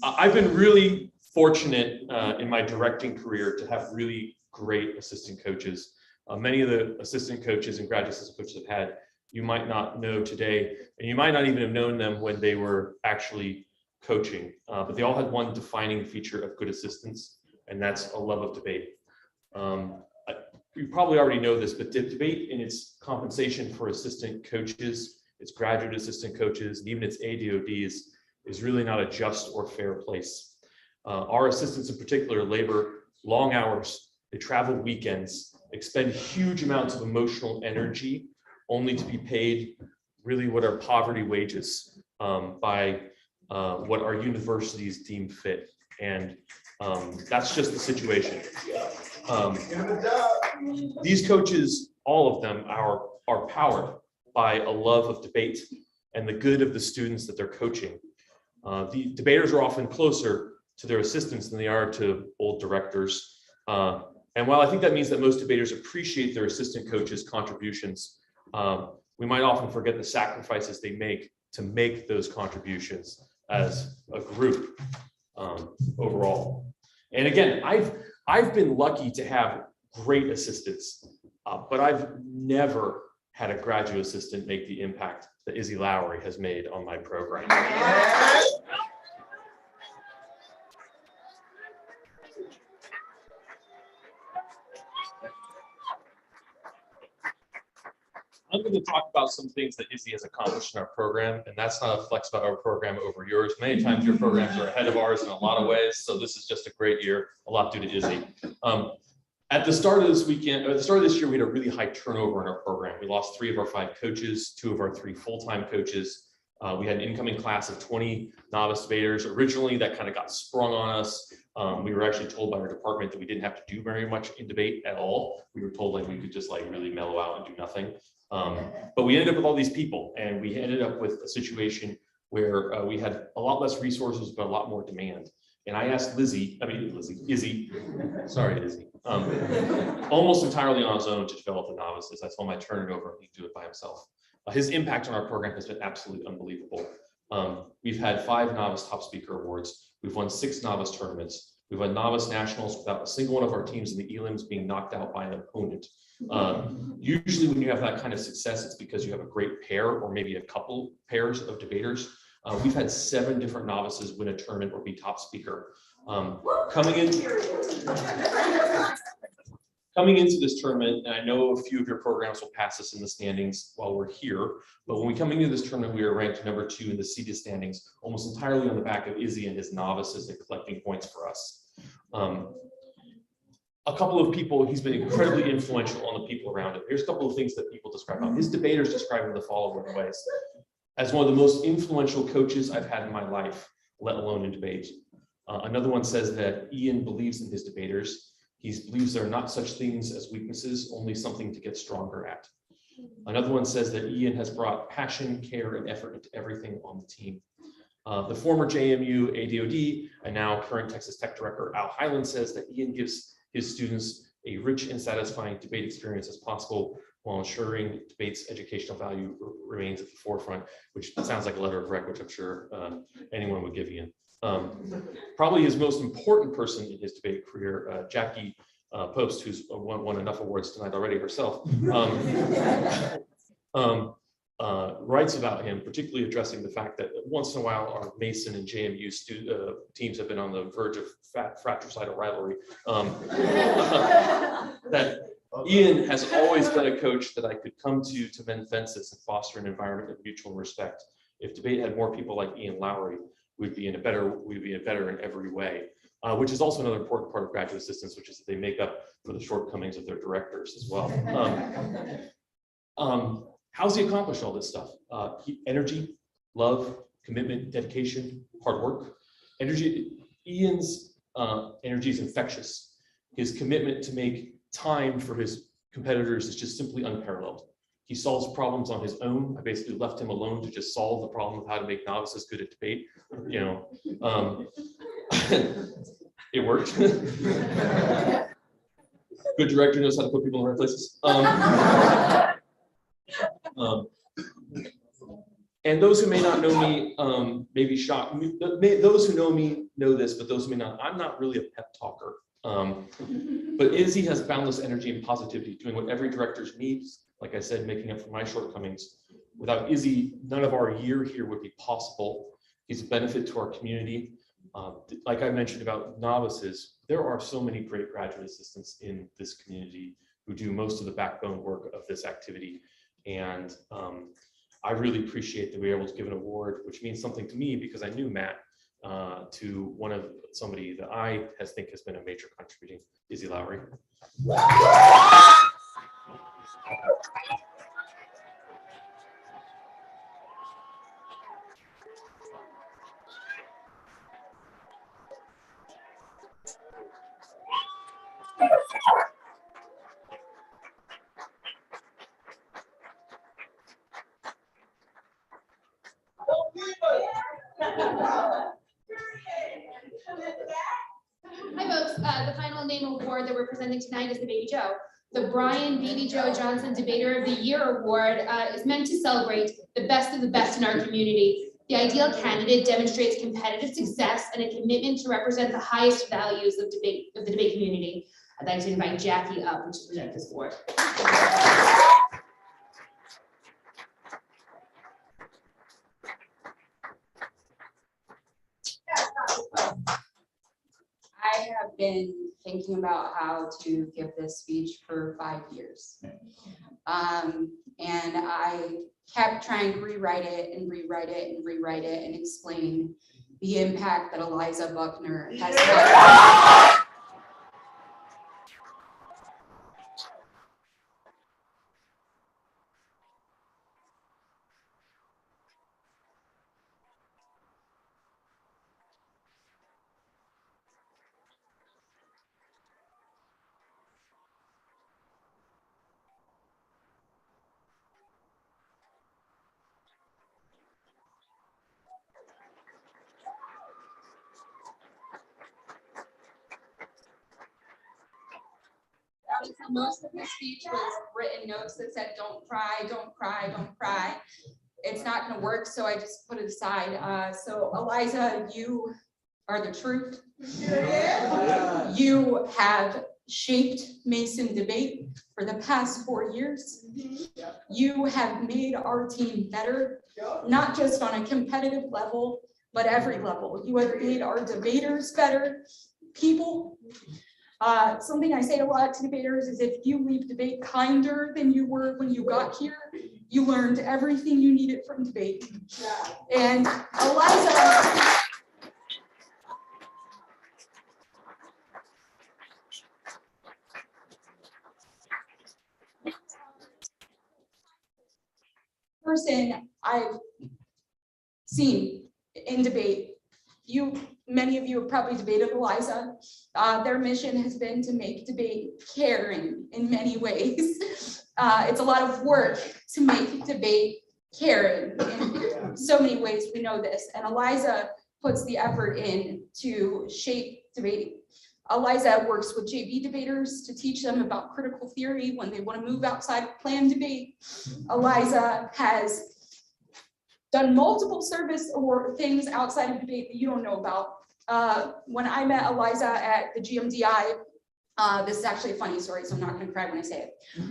I've been really fortunate in my directing career to have really great assistant coaches. Many of the assistant coaches and graduate assistant coaches I've had, you might not know today, and you might not even have known them when they were actually coaching, but they all had one defining feature of good assistants, and that's a love of debate. You probably already know this, but debate in its compensation for assistant coaches, its graduate assistant coaches, and even its ADODs is really not a just or fair place. Our assistants in particular labor long hours, they travel weekends, expend huge amounts of emotional energy only to be paid really what are poverty wages by what our universities deem fit. And that's just the situation. These coaches, all of them are powered by a love of debate and the good of the students that they're coaching. The debaters are often closer to their assistants than they are to old directors. And while I think that means that most debaters appreciate their assistant coaches' contributions, we might often forget the sacrifices they make to make those contributions as a group overall. And again, I've been lucky to have great assistants, but I've never had a graduate assistant make the impact that Izzy Lowry has made on my program. I'm going to talk about some things that Izzy has accomplished in our program, and that's not a flex about our program over yours. Many times your programs are ahead of ours in a lot of ways, so this is just a great year, a lot due to Izzy. At the start of this weekend, or at the start of this year, we had a really high turnover in our program. We lost 3 of our 5 coaches, 2 of our 3 full-time coaches. We had an incoming class of 20 novice debaters. Originally, that kind of got sprung on us. We were actually told by our department that we didn't have to do very much in debate at all. We were told like we could just like really mellow out and do nothing. But we ended up with all these people, and we ended up with a situation where we had a lot less resources, but a lot more demand. And I asked Izzy, sorry, Izzy, almost entirely on his own to develop the novices. I told him I'd turn it over and he'd do it by himself. His impact on our program has been absolutely unbelievable. We've had 5 novice top speaker awards. We've won 6 novice tournaments. We've won novice nationals without a single one of our teams in the elims being knocked out by an opponent. Usually when you have that kind of success, it's because you have a great pair or maybe a couple pairs of debaters. We've had 7 different novices win a tournament or be top speaker. Coming into this tournament, and I know a few of your programs will pass us in the standings while we're here, but when we come into this tournament, we are ranked number 2 in the CEDA standings, almost entirely on the back of Izzy and his novices and collecting points for us. A couple of people, he's been incredibly influential on the people around him. Here's a couple of things that people describe him. His debaters describe him the following ways: as one of the most influential coaches I've had in my life, let alone in debate. Another one says that Ian believes in his debaters. He believes there are not such things as weaknesses, only something to get stronger at. Another one says that Ian has brought passion, care, and effort into everything on the team. The former JMU ADOD and now current Texas Tech Director Al Highland says that Ian gives his students a rich and satisfying debate experience as possible while ensuring debate's educational value remains at the forefront, which sounds like a letter of rec, which I'm sure anyone would give Ian. Probably his most important person in his debate career, Jackie Post, who's won enough awards tonight already herself, writes about him, particularly addressing the fact that once in a while our Mason and JMU teams have been on the verge of fratricidal rivalry. That Ian has always been a coach that I could come to mend fences and foster an environment of mutual respect. If debate had more people like Ian Lowry, we'd be better in every way. Which is also another important part of graduate assistants, which is that they make up for the shortcomings of their directors as well. How's he accomplished all this stuff? Energy, love, commitment, dedication, hard work. Ian's energy is infectious. His commitment to make time for his competitors is just simply unparalleled. He solves problems on his own. I basically left him alone to just solve the problem of how to make novices good at debate. You know, it worked. Good director knows how to put people in the right places. And those who may not know me may be shocked. Those who know me know this, but those who may not, I'm not really a pep talker. But Izzy has boundless energy and positivity, doing what every director needs. Like I said, making up for my shortcomings. Without Izzy, none of our year here would be possible. He's a benefit to our community. Like I mentioned about novices, there are so many great graduate assistants in this community who do most of the backbone work of this activity. And I really appreciate that we were able to give an award, which means something to me because I knew Matt, to somebody that I think has been a major contributing, Izzy Lowry. Hi folks, the final name award that we're presenting tonight is the Baby Joe. The Brian Baby Joe Johnson Debater of the Year Award is meant to celebrate the best of the best in our community. The ideal candidate demonstrates competitive success and a commitment to represent the highest values of the debate community. I'd like to invite Jackie up to present this award. I have been thinking about how to give this speech for 5 years. And I kept trying to rewrite it and rewrite it and rewrite it and explain the impact that Eliza Buckner has had. Most of the speech was written notes that said, don't cry, don't cry, don't cry. It's not going to work, so I just put it aside. So Eliza, you are the truth. You have shaped Mason debate for the past 4 years. You have made our team better, not just on a competitive level, but every level. You have made our debaters better people. Something I say a lot to debaters is if you leave debate kinder than you were when you got here, you learned everything you needed from debate. And Eliza, person I've seen in debate, many of you have probably debated Eliza. Their mission has been to make debate caring in many ways. It's a lot of work to make debate caring in so many ways. We know this, and Eliza puts the effort in to shape debate Eliza works with JV debaters to teach them about critical theory when they want to move outside of planned debate. Eliza has done multiple service or things outside of debate that you don't know about. When I met Eliza at the GMDI, this is actually a funny story, so I'm not going to cry when I say it.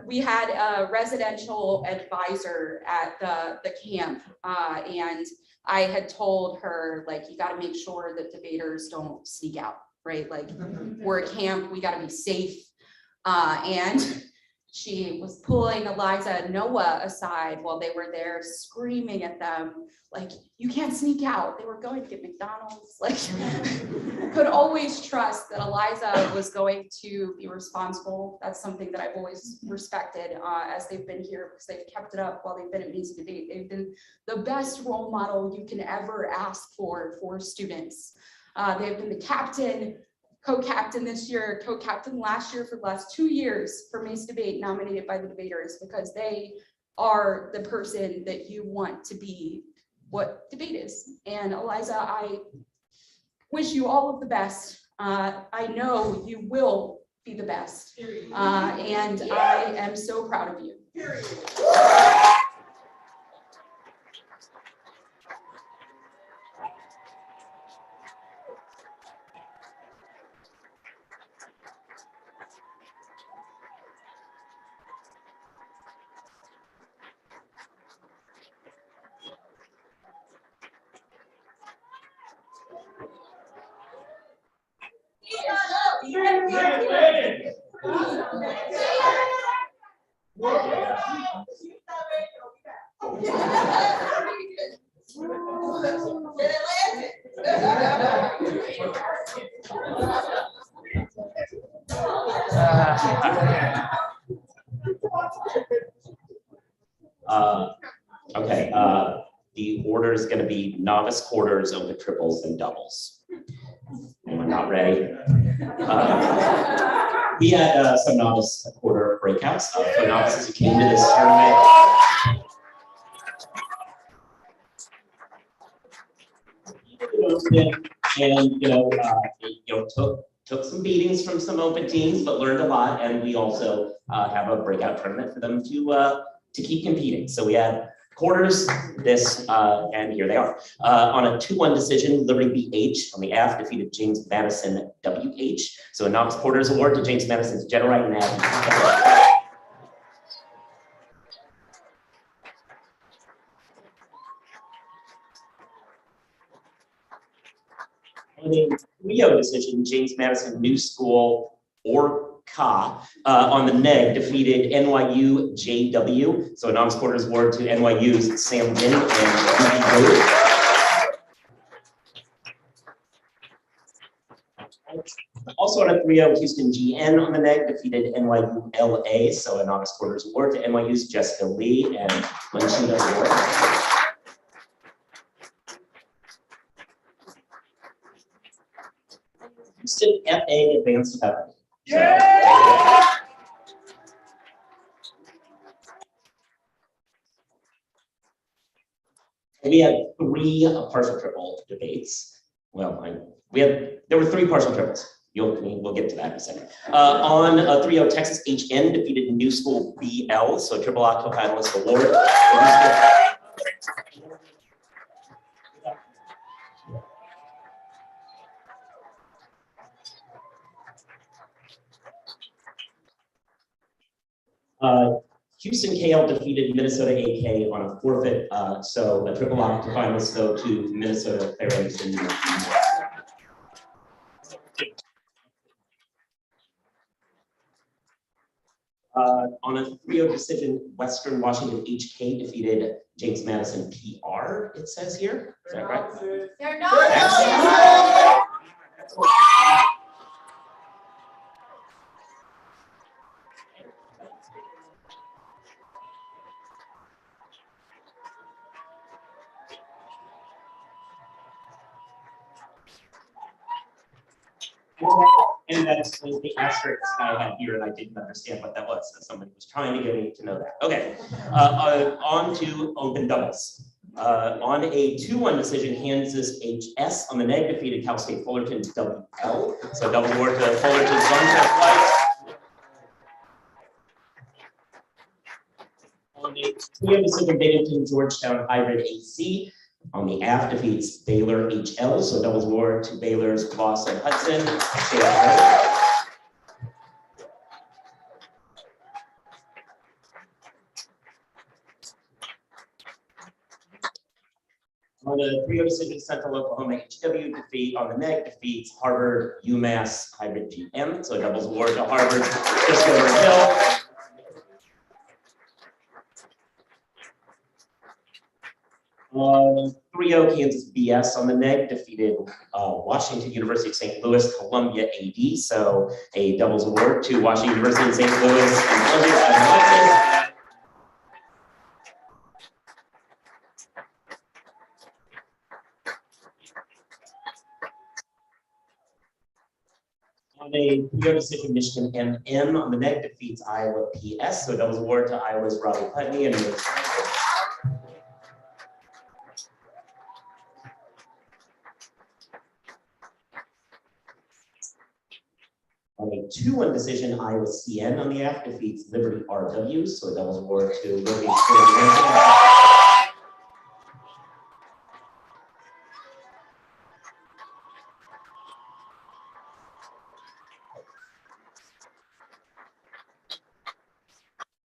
We had a residential advisor at the camp, and I had told her, like, you got to make sure that debaters don't sneak out, right? Like, we're a camp, we got to be safe. And she was pulling Eliza and Noah aside while they were there, screaming at them, like, you can't sneak out. They were going to get McDonald's. Like, could always trust that Eliza was going to be responsible. That's something that I've always respected as they've been here, because they've kept it up while they've been at Mesa Debate. They've been the best role model you can ever ask for students. They've been the captain, co-captain this year, co-captain last year for the last 2 years for Mesa Debate, nominated by the debaters, because they are the person that you want to be what debate is. And Eliza, I wish you all of the best. I know you will be the best. And I am so proud of you. Okay, the order is going to be novice quarters, open triples, and doubles. Anyone not ready? We had some novice quarter breakouts for novices who came to this tournament. And took some beatings from some open teams, but learned a lot. And we also have a breakout tournament for them to keep competing. So we had quarters, this, and here they are. On a 2-1 decision, Liberty BH on the F defeated James Madison WH. So a novice quarters award to James Madison's Generite and Abby. On a 3-0 decision, James Madison New School or Ka on the neg defeated NYU JW. So a novice quarters award to NYU's Sam Vin and Ruby Also on a 3-0, Houston GN on the neg defeated NYU LA. So a novice quarters award to NYU's Jessica Lee and Linchina Ward. Houston FA advanced heaven. Yeah! We had 3 partial triple debates. Well, there were 3 partial triples. We'll get to that in a second. On a 3-0, Texas HN defeated New School BL, so triple octo finalist award. Houston KL defeated Minnesota AK on a forfeit, so a triple octo finalist go to Minnesota Fairbanks and on a 3-0 decision, Western Washington HK defeated James Madison PR, it says here. Is that right? They're not. And that's the asterisk I had here, and I didn't understand what that was. So somebody was trying to get me to know that. Okay, on to open doubles. On a 2-1 decision, Kansas HS. On the neg, defeated Cal State Fullerton WL. So double award to Fullerton's Bunch. On a 3-0 decision, Binghamton Georgetown Hybrid AC. On the aft, defeats Baylor HL. So doubles award to Baylor's Blossom Hudson. On a 3-0 decision, Central Oklahoma HW defeat on the neg defeats Harvard UMass Hybrid GM. So doubles award to Harvard Christopher Hill. On 3-0 Kansas BS on the neg defeated Washington University of St. Louis Columbia AD. So a doubles award to Washington University of St. Louis and Columbia. On a 3-0 decision, Michigan MM on the neg defeats Iowa PS. So doubles award to Iowa's Robbie Putney and on a 2-1 decision, Iowa CN on the aft defeats Liberty RW. So doubles award to Liberty.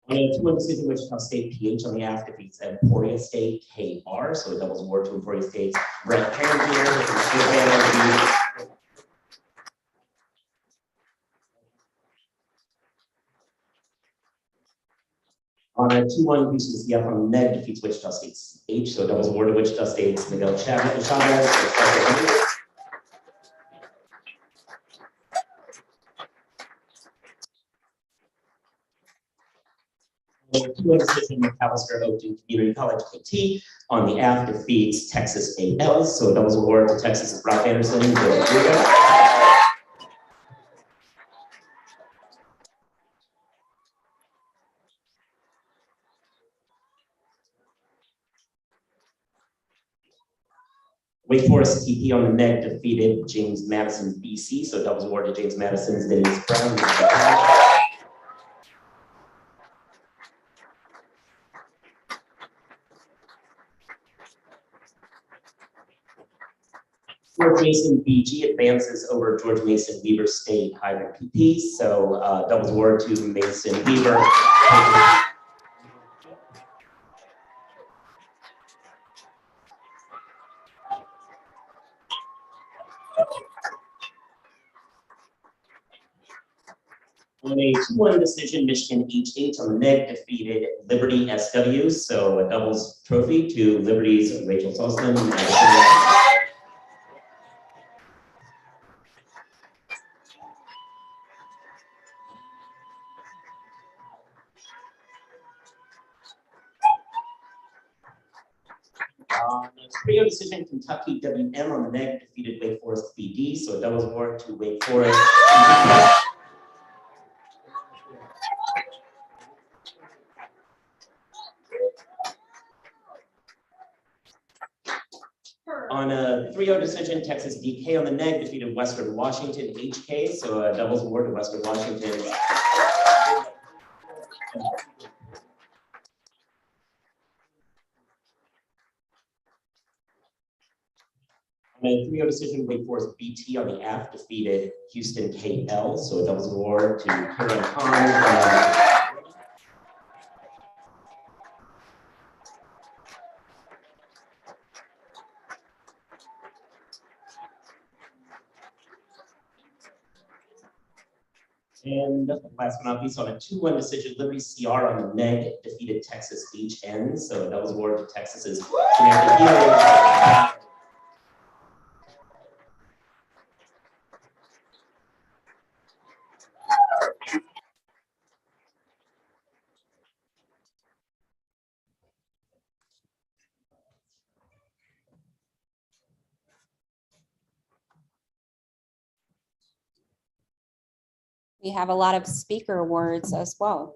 On a 2-1 decision, Wichita State PH on the aft defeats Emporia State KR. So it doubles award to Emporia State's Brett Panzier. On a 2-1, Houston CF on the neg defeats Wichita State's H. So doubles award to Wichita State's Miguel Chavez. A 2-1 decision, McAllister Oakton Community College KT on the aft defeats Texas AL. So doubles award to Texas's Brock Anderson. Wake Forest TP on the neg defeated James Madison BC. So doubles award to James Madison's Denise Brownlee. George Mason BG advances over George Mason Weaver State Hybrid PP. So doubles award to Mason Weaver. On a 2-1 decision, Michigan HH on the neg defeated Liberty SW. So a doubles trophy to Liberty's Rachel Salzman. On a 3-0 decision, Kentucky WM on the neg defeated Wake Forest BD. So a doubles award to Wake Forest. On a 3-0 decision, Texas DK on the neg defeated Western Washington HK. So a doubles award to Western Washington. On a 3-0 decision, Wake Forest BT on the aft defeated Houston KL. So a doubles award to Karen Khan. And last but not least, on a 2-1 decision, Liberty CR on the neg defeated Texas HN. So that was award to Texas's Samantha Healy. We have a lot of speaker awards as well.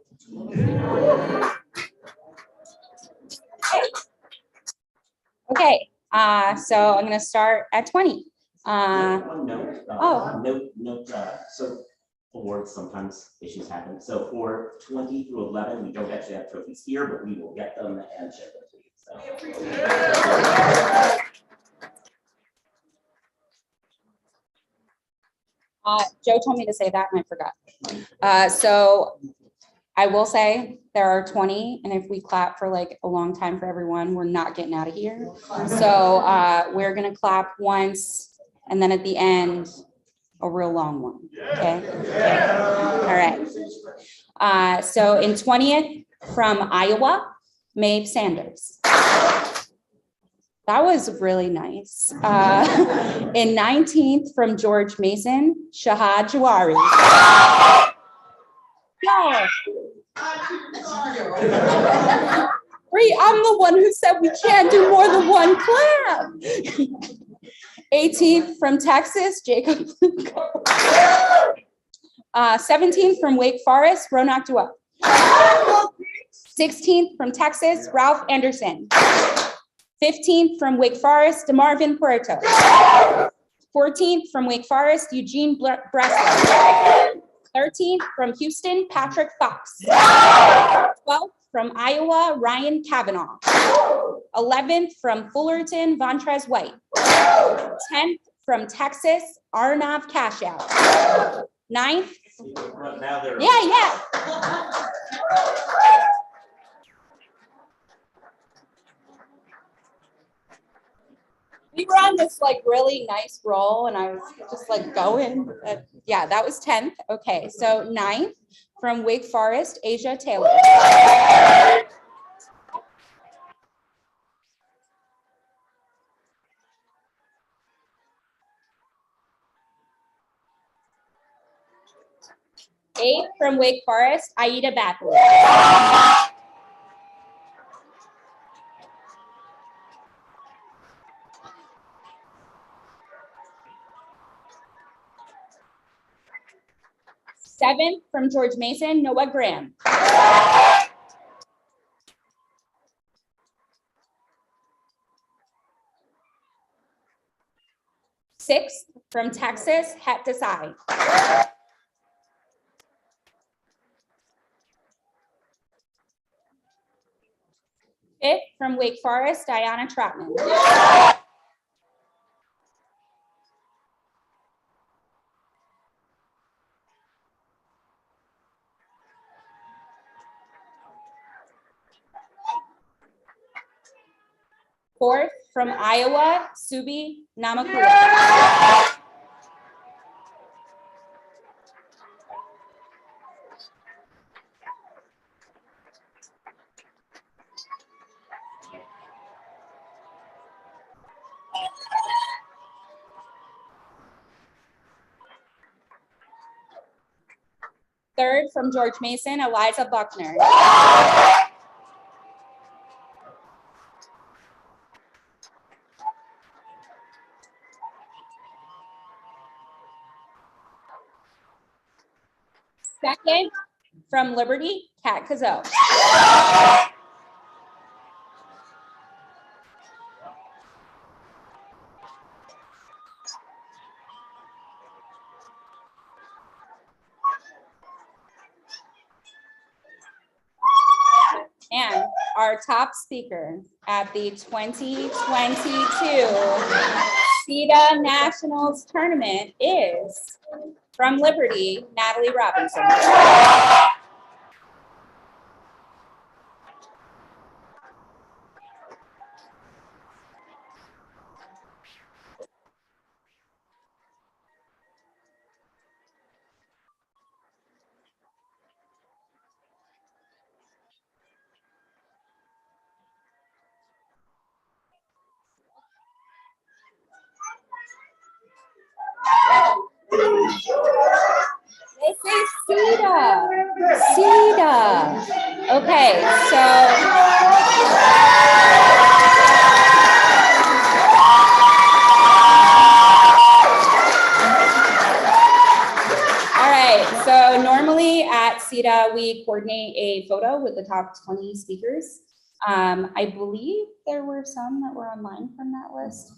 Okay, so I'm gonna start at 20. One note, oh. So awards, sometimes issues happen. So for 20 through 11, we don't actually have trophies here, but we will get them and share them to you. Joe told me to say that and I forgot. So I will say there are 20, and if we clap for like a long time for everyone, we're not getting out of here. So we're gonna clap once, and then at the end, a real long one, okay? All right. So in 20th from Iowa, Maeve Sanders. That was really nice. In 19th from George Mason, Shahad Jawari. Yeah. I'm the one who said we can't do more than one clap. 18th from Texas, Jacob. 17th from Wake Forest, Ronak Dua. 16th from Texas, Ralph Anderson. 15th from Wake Forest, DeMarvin Puerto. 14th from Wake Forest, Eugene Breslin. 13th from Houston, Patrick Fox. 12th from Iowa, Ryan Kavanaugh. 11th from Fullerton, Vontrez White. 10th from Texas, Arnav Kashow. 9th. Yeah. We were on this like really nice roll and I was just like going. Yeah, that was 10th. Okay, so 9th from Wake Forest, Asia Taylor. 8th from Wake Forest, Aida Batley. 7th from George Mason, Noah Graham. 6th from Texas, Het Desai. 5th from Wake Forest, Diana Trotman. 4th from Iowa, Subi Namakura. 3rd from George Mason, Eliza Buckner. 2nd from Liberty, Kat Kazo. 'And our top speaker at the 2022 CEDA Nationals Tournament is from Liberty, Natalie Robinson. This is CEDA. CEDA. Okay, so all right, so normally at CEDA we coordinate a photo with the top 20 speakers. I believe there were some that were online from that list.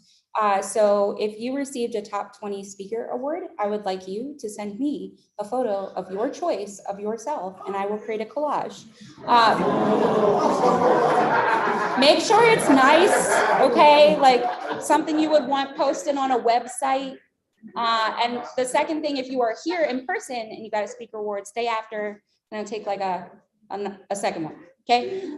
So if you received a top 20 speaker award, I would like you to send me a photo of your choice of yourself, and I will create a collage. Make sure it's nice, okay? Like something you would want posted on a website. And the second thing, if you are here in person and you got a speaker award, stay after. I'm gonna take like a second one, okay?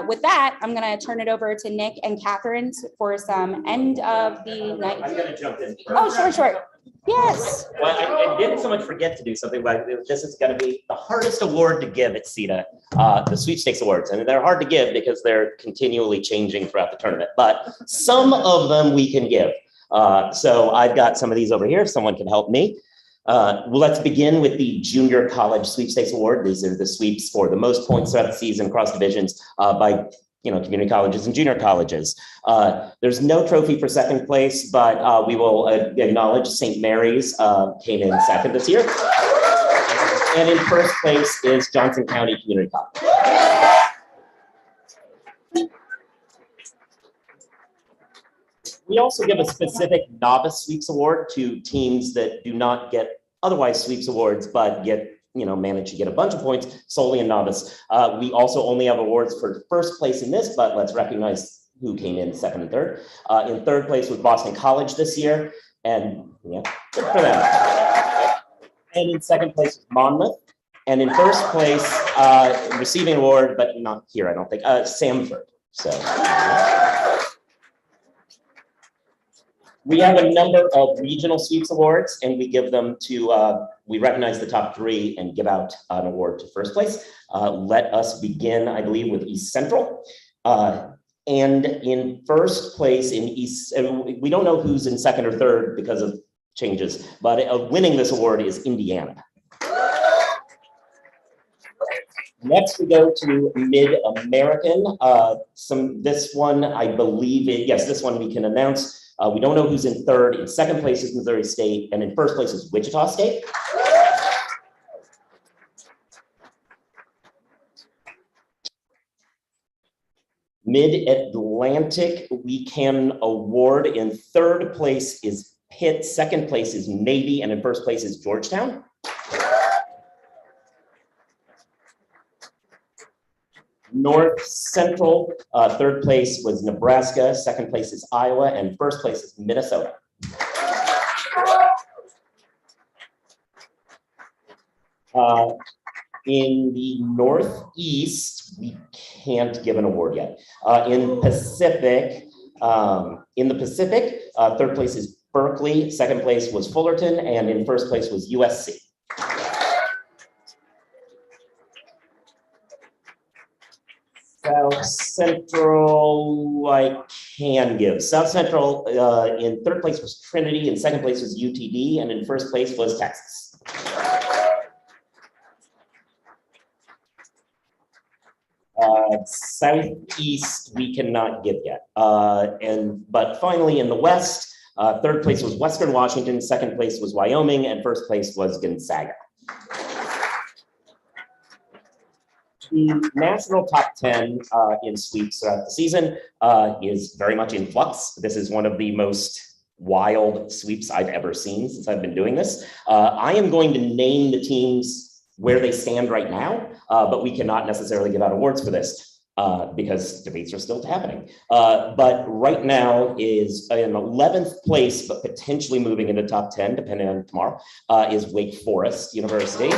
With that, I'm gonna turn it over to Nick and Catherine for some end of the night. I'm gonna jump in. Oh, sure. Yes. Well, I didn't so much forget to do something, but this is going to be the hardest award to give at CEDA, the Sweepstakes Awards. And they're hard to give because they're continually changing throughout the tournament, but some of them we can give. So I've got some of these over here, if someone can help me. Well, let's begin with the Junior College Sweepstakes Award. These are the sweeps for the most points throughout the season across divisions by community colleges and junior colleges. There's no trophy for second place, but we will acknowledge St. Mary's came in second this year. And in first place is Johnson County Community College. We also give a specific novice sweeps award to teams that do not get otherwise sweeps awards, but manage to get a bunch of points solely in novice. We also only have awards for first place in this, but let's recognize who came in second and third. In third place was Boston College this year, and good for them. And in second place was Monmouth. And in first place, receiving award, but not here, I don't think, Samford. So. We have a number of regional sweeps awards, and we give them to, we recognize the top 3 and give out an award to first place. Let us begin, I believe, with East Central. And in first place in East, we don't know who's in second or third because of changes, but winning this award is Indiana. Next, we go to Mid-American. This one, I believe, this one we can announce. We don't know who's in third. In second place is Missouri State, and in first place is Wichita State. Mid-Atlantic, we can award. In third place is Pitt, second place is Navy, and in first place is Georgetown. North Central, third place was Nebraska, second place is Iowa, and first place is Minnesota. In the Northeast, we can't give an award yet. In the Pacific, third place is Berkeley, second place was Fullerton, and in first place was USC. South Central, I can give. South Central in third place was Trinity, in second place was UTD, and in first place was Texas. Southeast, we cannot give yet. But finally in the West, third place was Western Washington, second place was Wyoming, and first place was Gonzaga. The national top 10 in sweeps throughout the season is very much in flux. This is one of the most wild sweeps I've ever seen since I've been doing this. I am going to name the teams where they stand right now, but we cannot necessarily give out awards for this because debates are still happening. But right now is in 11th place, but potentially moving into top 10, depending on tomorrow, is Wake Forest University.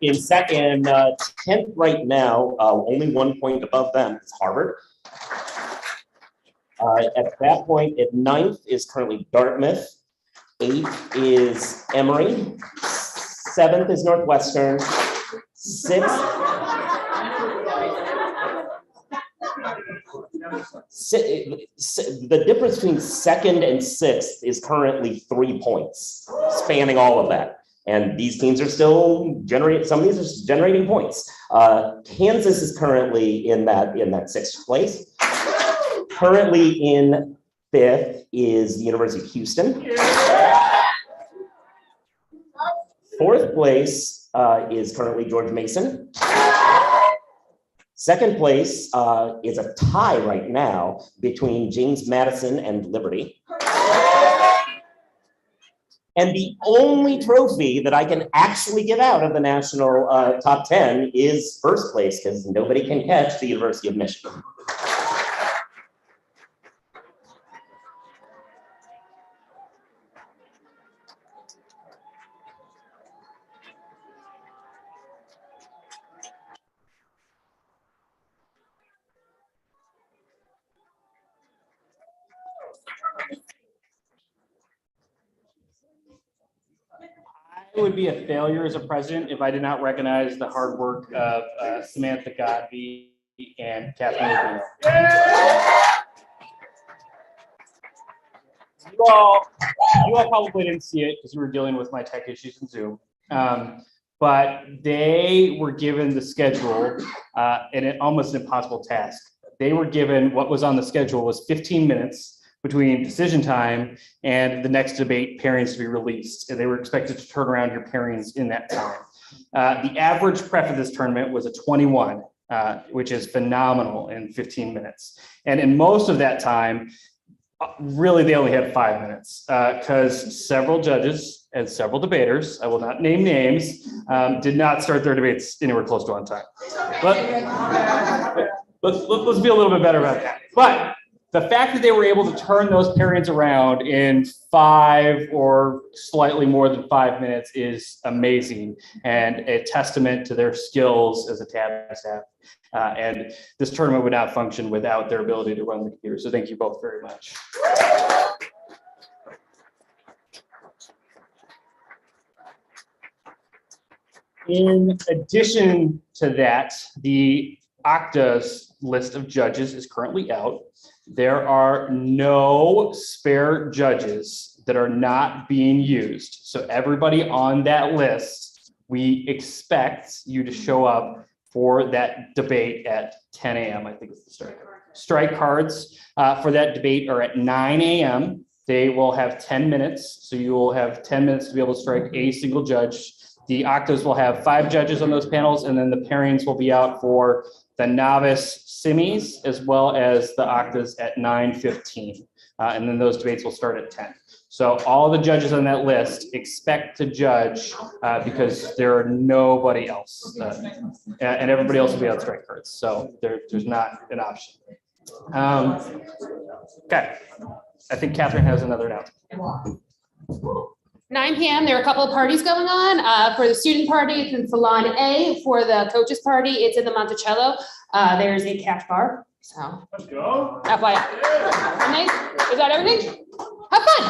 In second, 10th right now, only 1 point above them is Harvard. At that point, at 9th is currently Dartmouth. 8th is Emory. 7th is Northwestern. 6th. The difference between second and 6th is currently 3 points, spanning all of that. And these teams are still generating, some of these are generating points. Kansas is currently in that 6th place. Currently in 5th is the University of Houston. 4th place is currently George Mason. Second place is a tie right now between James Madison and Liberty. And the only trophy that I can actually give out of the national top 10 is first place, because nobody can catch the University of Michigan. I would be a failure as a president if I did not recognize the hard work of Samantha Godby and Catherine Rubino. You all probably didn't see it because you were dealing with my tech issues in Zoom. But they were given the schedule and it almost an impossible task. They were given what was on the schedule was 15 minutes between decision time and the next debate pairings to be released. And they were expected to turn around your pairings in that time. The average prep of this tournament was a 21, which is phenomenal in 15 minutes. And in most of that time, really they only had 5 minutes because several judges and several debaters, I will not name names, did not start their debates anywhere close to on time. Let's be a little bit better about that. But the fact that they were able to turn those pairings around in 5 or slightly more than 5 minutes is amazing and a testament to their skills as a tab staff. And this tournament would not function without their ability to run the computer. So thank you both very much. In addition to that, the OCTA's list of judges is currently out. There are no spare judges that are not being used. So everybody on that list, we expect you to show up for that debate at 10 a.m. I think it's the start. Strike cards for that debate are at 9 a.m. They will have 10 minutes. So you will have 10 minutes to be able to strike a single judge. The OCTAs will have 5 judges on those panels, and then the pairings will be out for the novice semis as well as the OCTAs at 9:15. And then those debates will start at 10. So all the judges on that list expect to judge because there are nobody else. And everybody else will be on strike cards. So there's not an option. Okay. I think Catherine has another announcement. 9 p.m. There are a couple of parties going on. For the student party, it's in Salon A. For the coaches party, it's in the Monticello. There's a cash bar. So let's go. FYI. Nice. Is that everything? Have fun.